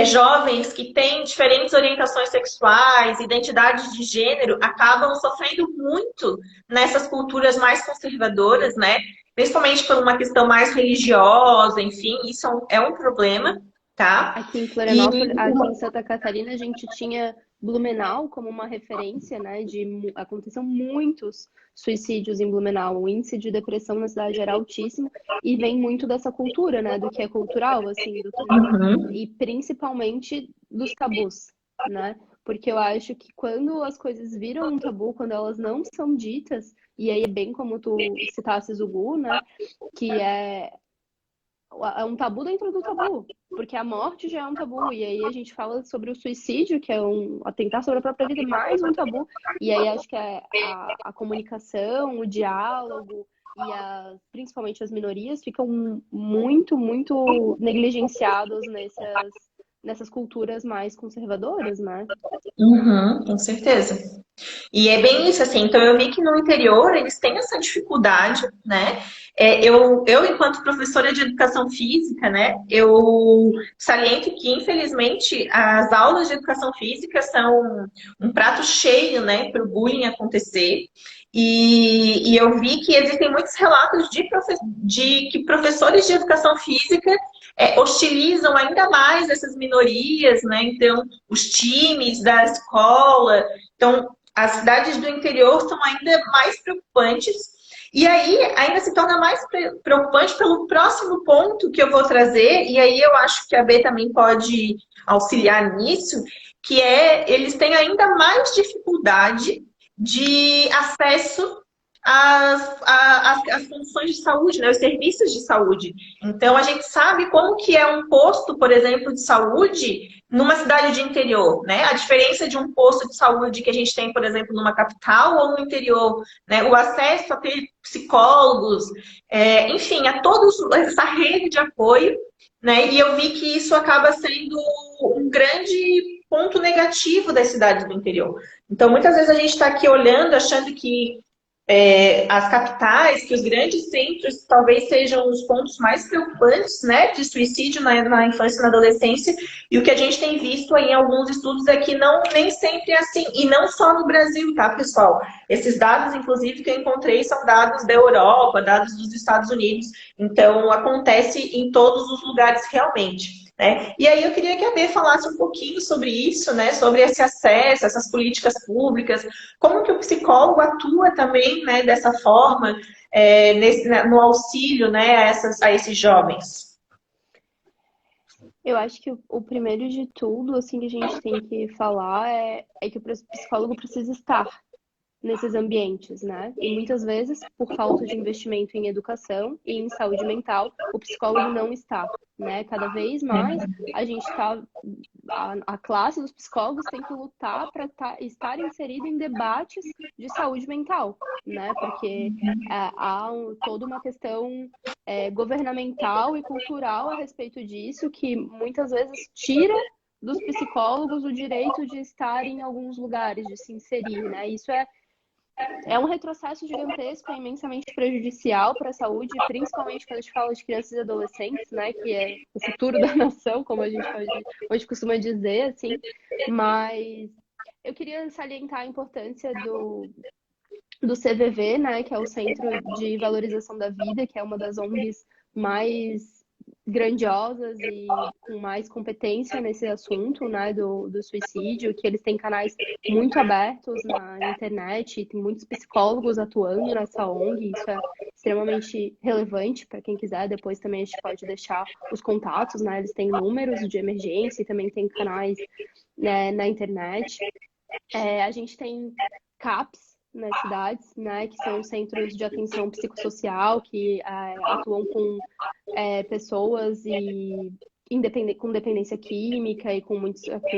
jovens que têm diferentes orientações sexuais, identidades de gênero, acabam sofrendo muito nessas culturas mais conservadoras, né? Principalmente por uma questão mais religiosa, enfim, isso é um problema, tá? Aqui em Florianópolis, aqui em Santa Catarina, a gente tinha Blumenau como uma referência, né? Aconteceram muitos suicídios em Blumenau. O índice de depressão na cidade era altíssimo e vem muito dessa cultura, né? Do que é cultural, assim, e principalmente dos tabus, né? Porque eu acho que quando as coisas viram um tabu, quando elas não são ditas, e aí é bem como tu citasses o Gu, né? Que é um tabu dentro do tabu, porque a morte já é um tabu, e aí a gente fala sobre o suicídio, que é um atentar sobre a própria vida, mais um tabu, e aí acho que a comunicação, o diálogo e principalmente as minorias ficam muito, muito negligenciados nessas culturas mais conservadoras, né? Uhum, com certeza. E é bem isso, assim. Então, eu vi que no interior eles têm essa dificuldade, né? Enquanto professora de educação física, né, eu saliento que, infelizmente, as aulas de educação física são um prato cheio, né, para o bullying acontecer. E eu vi que existem muitos relatos de que professores de educação física hostilizam ainda mais essas minorias, né? Então, os times da escola. Então, as cidades do interior são ainda mais preocupantes. E aí, ainda se torna mais preocupante pelo próximo ponto que eu vou trazer, e aí eu acho que a B também pode auxiliar nisso, que eles têm ainda mais dificuldade de acesso às condições de saúde, né, os serviços de saúde. Então, a gente sabe como que é um posto, por exemplo, de saúde numa cidade de interior, né? A diferença de um posto de saúde que a gente tem, por exemplo, numa capital ou no interior, né? O acesso a ter psicólogos, enfim, a toda essa rede de apoio, né? E eu vi que isso acaba sendo um grande ponto negativo das cidades do interior. Então, muitas vezes a gente está aqui olhando, achando que as capitais, que os grandes centros talvez sejam os pontos mais preocupantes, né, de suicídio na infância e na adolescência, e o que a gente tem visto aí em alguns estudos é que nem sempre é assim, e não só no Brasil, tá, pessoal? Esses dados, inclusive, que eu encontrei são dados da Europa, dados dos Estados Unidos, então acontece em todos os lugares realmente. Né? E aí eu queria que a B falasse um pouquinho sobre isso, né? Sobre esse acesso, essas políticas públicas, como que o psicólogo atua também, né, dessa forma, no auxílio, né, a esses jovens. Eu acho que o primeiro de tudo, assim, que a gente tem que falar é que o psicólogo precisa estar nesses ambientes, né? E muitas vezes, por falta de investimento em educação e em saúde mental, o psicólogo não está, né? Cada vez mais a gente está... A classe dos psicólogos tem que lutar para estar inserido em debates de saúde mental, né? Porque há toda uma questão governamental e cultural a respeito disso que muitas vezes tira dos psicólogos o direito de estar em alguns lugares, de se inserir, né? Isso é um retrocesso gigantesco, é imensamente prejudicial para a saúde, principalmente quando a gente fala de crianças e adolescentes, né, que é o futuro da nação, como a gente hoje costuma dizer, assim. Mas eu queria salientar a importância do CVV, né, que é o Centro de Valorização da Vida, que é uma das ONGs mais grandiosas e com mais competência nesse assunto, né, do suicídio, que eles têm canais muito abertos na internet, tem muitos psicólogos atuando nessa ONG, isso é extremamente relevante para quem quiser, depois também a gente pode deixar os contatos, né, eles têm números de emergência e também tem canais, né, na internet. A gente tem CAPs nas cidades, né, que são centros de atenção psicossocial, que atuam com pessoas com dependência química e com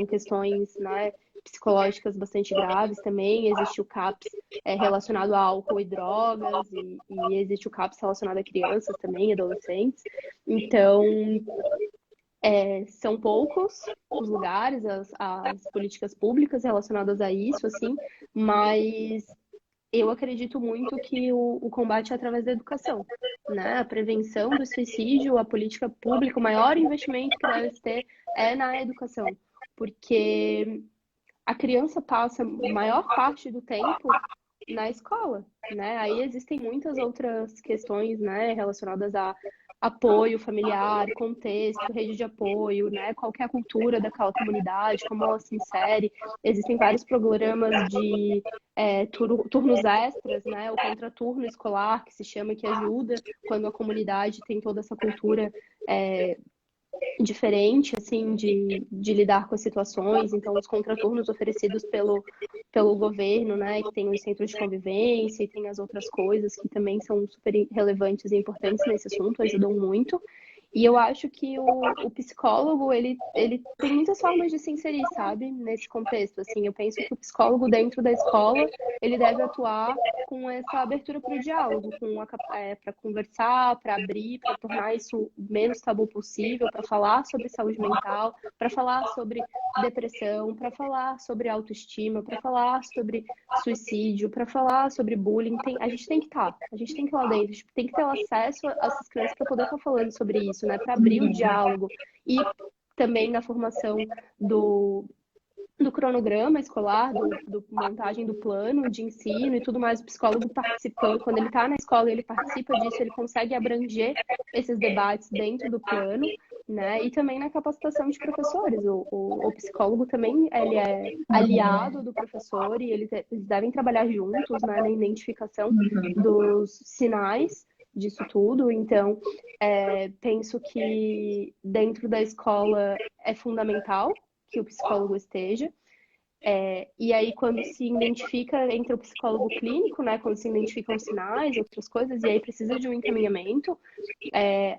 questões, né, psicológicas bastante graves também. Existe o CAPS relacionado a álcool e drogas, e existe o CAPS relacionado a crianças também, adolescentes. Então, são poucos os lugares, as políticas públicas relacionadas a isso, assim, mas eu acredito muito que o combate é através da educação, né? A prevenção do suicídio, a política pública, o maior investimento que deve ter é na educação, porque a criança passa a maior parte do tempo na escola, né? Aí existem muitas outras questões, né, relacionadas a apoio familiar, contexto, rede de apoio, né? Qual que é a cultura daquela comunidade, como ela se insere. Existem vários programas de turnos extras, né? O contraturno escolar, que se chama, que ajuda quando a comunidade tem toda essa cultura diferente, assim, de lidar com as situações. Então, os contraturnos oferecidos pelo governo, né, que tem os centros de convivência e tem as outras coisas que também são super relevantes e importantes nesse assunto, ajudam muito. E eu acho que o psicólogo, ele tem muitas formas de se inserir, sabe? Nesse contexto, assim. Eu penso que o psicólogo dentro da escola, ele deve atuar com essa abertura para o diálogo, para conversar, para abrir, para tornar isso o menos tabu possível, para falar sobre saúde mental, para falar sobre depressão, para falar sobre autoestima, para falar sobre suicídio, para falar sobre bullying. A gente tem que estar, a gente tem que ir lá dentro, a gente tem que ter acesso a essas crianças para poder estar falando sobre isso, né? Para abrir o diálogo e também na formação do cronograma escolar, do montagem do plano de ensino e tudo mais, o psicólogo participando, quando ele está na escola, ele participa disso, ele consegue abranger esses debates dentro do plano, né? E também na capacitação de professores. O psicólogo também, ele é aliado do professor e eles devem trabalhar juntos, né, na identificação dos sinais disso tudo. Então, penso que dentro da escola é fundamental que o psicólogo esteja. E aí, quando se identifica entre o psicólogo clínico, né, quando se identificam sinais, outras coisas, e aí precisa de um encaminhamento,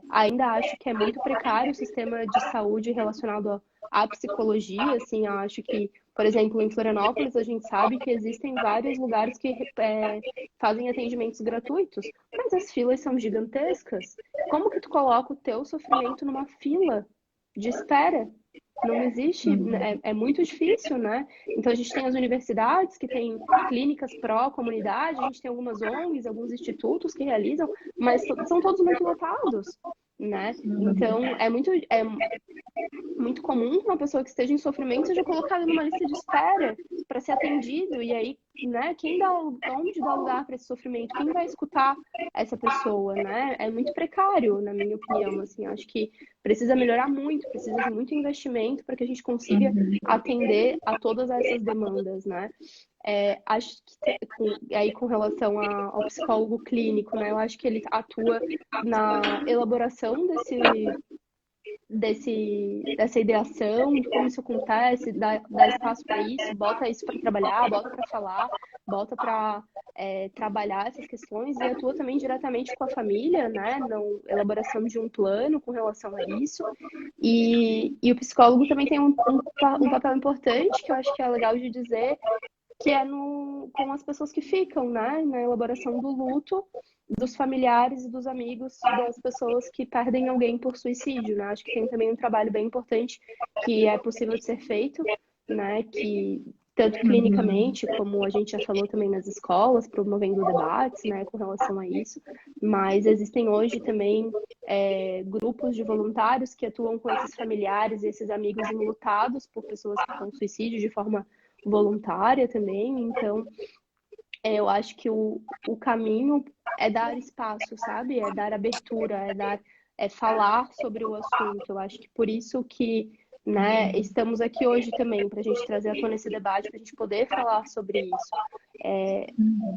ainda acho que é muito precário o sistema de saúde relacionado à psicologia, assim, eu acho que, por exemplo, em Florianópolis, a gente sabe que existem vários lugares que fazem atendimentos gratuitos, mas as filas são gigantescas. Como que tu coloca o teu sofrimento numa fila de espera? Não existe, é muito difícil, né? Então a gente tem as universidades que têm clínicas pró-comunidade, a gente tem algumas ONGs, alguns institutos que realizam, mas são todos muito lotados, né? Então é muito comum que uma pessoa que esteja em sofrimento seja colocada numa lista de espera para ser atendido, e aí, né, onde dá lugar para esse sofrimento? Quem vai escutar essa pessoa, né? É muito precário, na minha opinião, assim, acho que precisa melhorar muito, precisa de muito investimento para que a gente consiga atender a todas essas demandas, né? Acho que aí com relação ao psicólogo clínico, né? Eu acho que ele atua na elaboração dessa ideação, de como isso acontece, dá espaço para isso, bota isso para trabalhar, bota para falar, bota para trabalhar essas questões e atua também diretamente com a família, né, na elaboração de um plano com relação a isso. E o psicólogo também tem um papel importante, que eu acho que é legal de dizer, que é com as pessoas que ficam, né, na elaboração do luto dos familiares e dos amigos das pessoas que perdem alguém por suicídio, né? Acho que tem também um trabalho bem importante que é possível de ser feito, né, que tanto clinicamente, como a gente já falou também nas escolas, promovendo debates, né, com relação a isso, mas existem hoje também grupos de voluntários que atuam com esses familiares e esses amigos enlutados por pessoas que estão suicídio de forma voluntária também. Então, eu acho que o caminho é dar espaço, sabe? É dar abertura, é falar sobre o assunto. Eu acho que por isso que, né, estamos aqui hoje também, para a gente trazer à tona esse debate, para a gente poder falar sobre isso.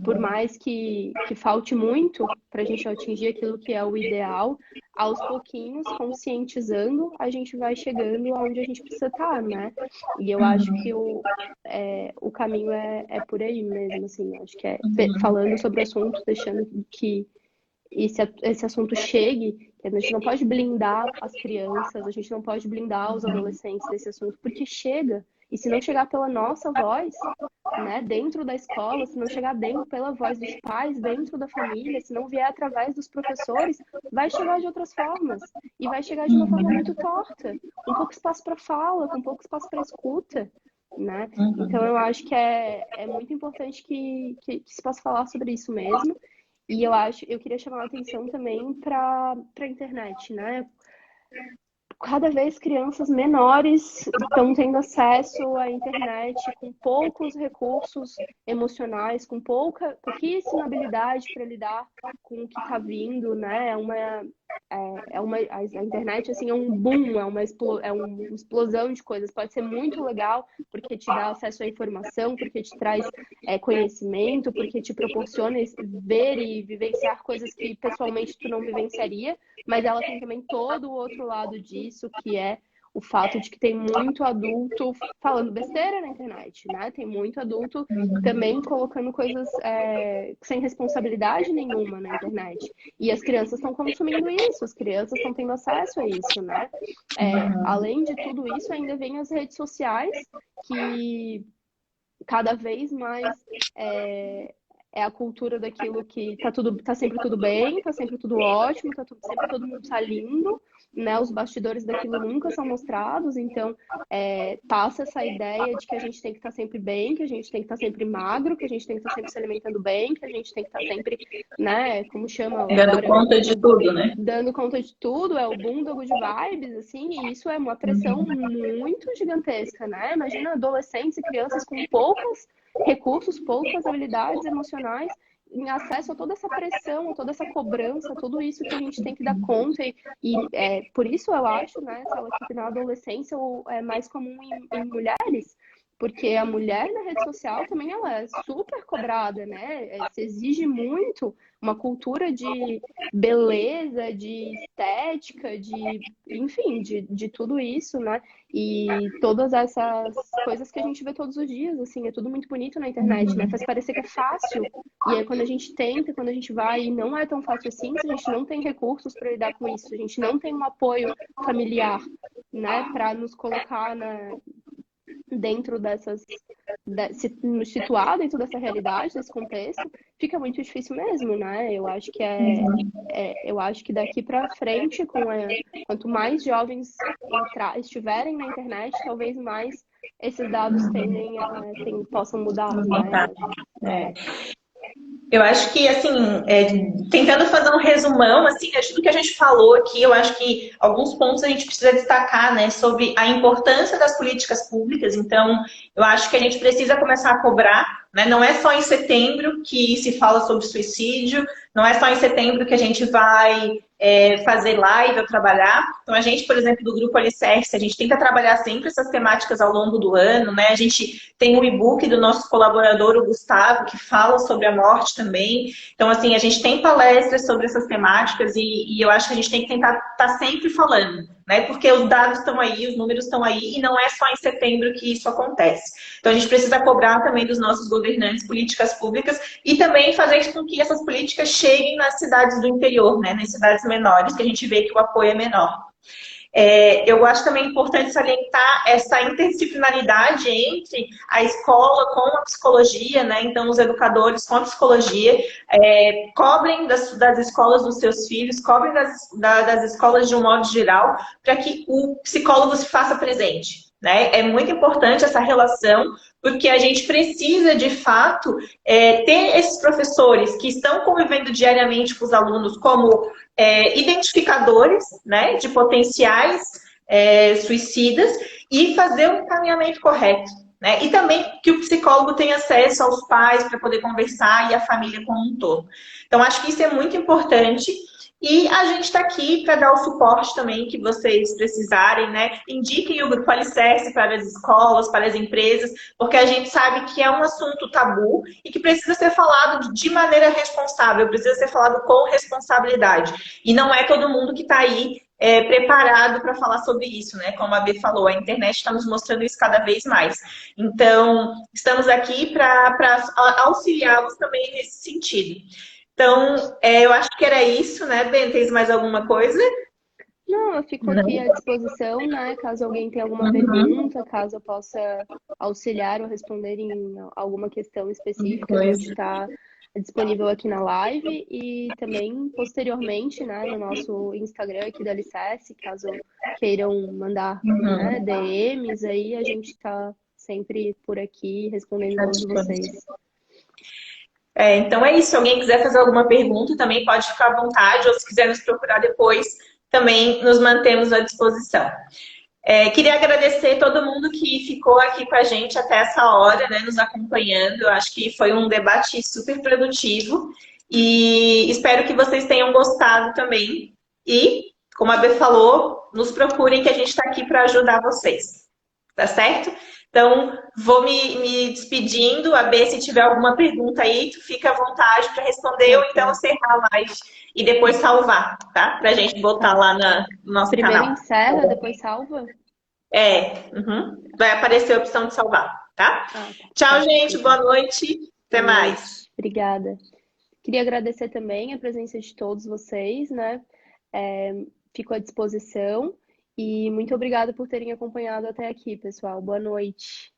Por mais que falte muito para a gente atingir aquilo que é o ideal, aos pouquinhos, conscientizando, a gente vai chegando aonde a gente precisa estar, né? E eu acho que o caminho é por aí mesmo, assim. Acho que falando sobre o assunto, deixando que esse assunto chegue, que a gente não pode blindar as crianças, a gente não pode blindar os adolescentes desse assunto, porque chega. E se não chegar pela nossa voz, né, dentro da escola, se não chegar dentro pela voz dos pais, dentro da família, se não vier através dos professores, vai chegar de outras formas. E vai chegar de uma forma muito torta, com pouco espaço para fala, com pouco espaço para escuta, né? Então eu acho que é muito importante que se possa falar sobre isso mesmo. E eu queria chamar a atenção também para a internet, né? Cada vez crianças menores estão tendo acesso à internet com poucos recursos emocionais, com pouquíssima habilidade para lidar com o que está vindo, né? A internet assim é um boom, é uma explosão de coisas. Pode ser muito legal porque te dá acesso à informação, porque te traz conhecimento, porque te proporciona ver e vivenciar coisas que pessoalmente tu não vivenciaria. Mas ela tem também todo o outro lado disso, que é o fato de que tem muito adulto falando besteira na internet, né? Tem muito adulto também colocando coisas sem responsabilidade nenhuma na internet. E as crianças estão consumindo isso, as crianças estão tendo acesso a isso, né? Além de tudo isso, ainda vem as redes sociais, que cada vez mais é a cultura daquilo que tá sempre tudo bem, tá sempre tudo ótimo, sempre todo mundo tá lindo, né? Os bastidores daquilo nunca são mostrados, então passa essa ideia de que a gente tem que estar sempre bem, que a gente tem que estar sempre magro, que a gente tem que estar sempre se alimentando bem, que a gente tem que estar sempre, né? Como chama? Dando conta de tudo, né? Dando conta de tudo, é o boom do good vibes, assim, e isso é uma pressão muito gigantesca, né? Imagina adolescentes e crianças com poucos recursos, poucas habilidades emocionais, em acesso a toda essa pressão, toda essa cobrança, tudo isso que a gente tem que dar conta. Por isso eu acho, né, que na adolescência é mais comum em mulheres, porque a mulher na rede social também ela é super cobrada, né? Se exige muito uma cultura de beleza, de estética, enfim, de tudo isso, né? E todas essas coisas que a gente vê todos os dias, assim, é tudo muito bonito na internet, né? Faz parecer que é fácil. E aí quando a gente tenta, quando a gente vai, e não é tão fácil assim, se a gente não tem recursos para lidar com isso, a gente não tem um apoio familiar, né, para nos colocar dentro nos situar dentro dessa realidade, desse contexto, fica muito difícil mesmo, né? Eu acho que eu acho que daqui para frente, quanto mais jovens estiverem na internet, talvez mais esses dados possam mudar, né? Eu acho que, assim, tentando fazer um resumão, assim, de tudo que a gente falou aqui, eu acho que alguns pontos a gente precisa destacar, né, sobre a importância das políticas públicas. Então, eu acho que a gente precisa começar a cobrar, né? Não é só em setembro que se fala sobre suicídio, não é só em setembro que a gente vai fazer live ou trabalhar. Então, a gente, por exemplo, do Grupo Alicerce, a gente tenta trabalhar sempre essas temáticas ao longo do ano, né? A gente tem um e-book do nosso colaborador, o Gustavo, que fala sobre a morte também. Então, assim, a gente tem palestras sobre essas temáticas e eu acho que a gente tem que tentar estar sempre falando, né? Porque os dados estão aí, os números estão aí e não é só em setembro que isso acontece. Então, a gente precisa cobrar também dos nossos governantes políticas públicas e também fazer com que essas políticas cheguem nas cidades do interior, né? Nas cidades menores, que a gente vê que o apoio é menor. Eu acho também importante salientar essa interdisciplinaridade entre a escola com a psicologia, né? Então, os educadores com a psicologia cobrem das escolas dos seus filhos, cobrem das escolas de um modo geral, para que o psicólogo se faça presente, né? É muito importante essa relação, porque a gente precisa, de fato, ter esses professores que estão convivendo diariamente com os alunos como identificadores, né, de potenciais suicidas e fazer um encaminhamento correto, né? E também que o psicólogo tenha acesso aos pais para poder conversar e a família como um todo. Então, acho que isso é muito importante. E a gente está aqui para dar o suporte também que vocês precisarem, né? Indiquem o Grupo Alicerce para as escolas, para as empresas, porque a gente sabe que é um assunto tabu e que precisa ser falado de maneira responsável, precisa ser falado com responsabilidade. E não é todo mundo que está aí preparado para falar sobre isso, né? Como a B falou, a internet está nos mostrando isso cada vez mais. Então, estamos aqui para auxiliá-los também nesse sentido. Então, eu acho que era isso, né, Ben? Tens mais alguma coisa? Não, eu fico aqui à disposição, né? Caso alguém tenha alguma Uhum. pergunta, caso eu possa auxiliar ou responder em alguma questão Que específica, a gente coisa. está disponível aqui na live e também posteriormente, né, no nosso Instagram aqui da Alicerce, caso queiram mandar, né, Uhum. DMs aí, a gente está sempre por aqui respondendo À todos disposição. vocês. Então é isso. Se alguém quiser fazer alguma pergunta, também pode ficar à vontade, ou se quiser nos procurar depois, também nos mantemos à disposição. Queria agradecer todo mundo que ficou aqui com a gente até essa hora, né, nos acompanhando. Eu acho que foi um debate super produtivo e espero que vocês tenham gostado também. E, como a Bê falou, nos procurem que a gente está aqui para ajudar vocês. Tá certo? Então, vou me despedindo. A Bê, se tiver alguma pergunta aí, tu fica à vontade para responder ou então Ok, encerrar a live e depois salvar, tá? Para a gente botar tá. lá no nosso Primeiro canal. encerra, depois salva? Uhum. Vai aparecer a opção de salvar, tá? Ah, tá. Tchau, Perfeito, gente. Boa então. noite. Até Boa mais. noite. Obrigada. Queria agradecer também a presença de todos vocês, né? Fico à disposição e muito obrigada por terem acompanhado até aqui, pessoal. Boa noite.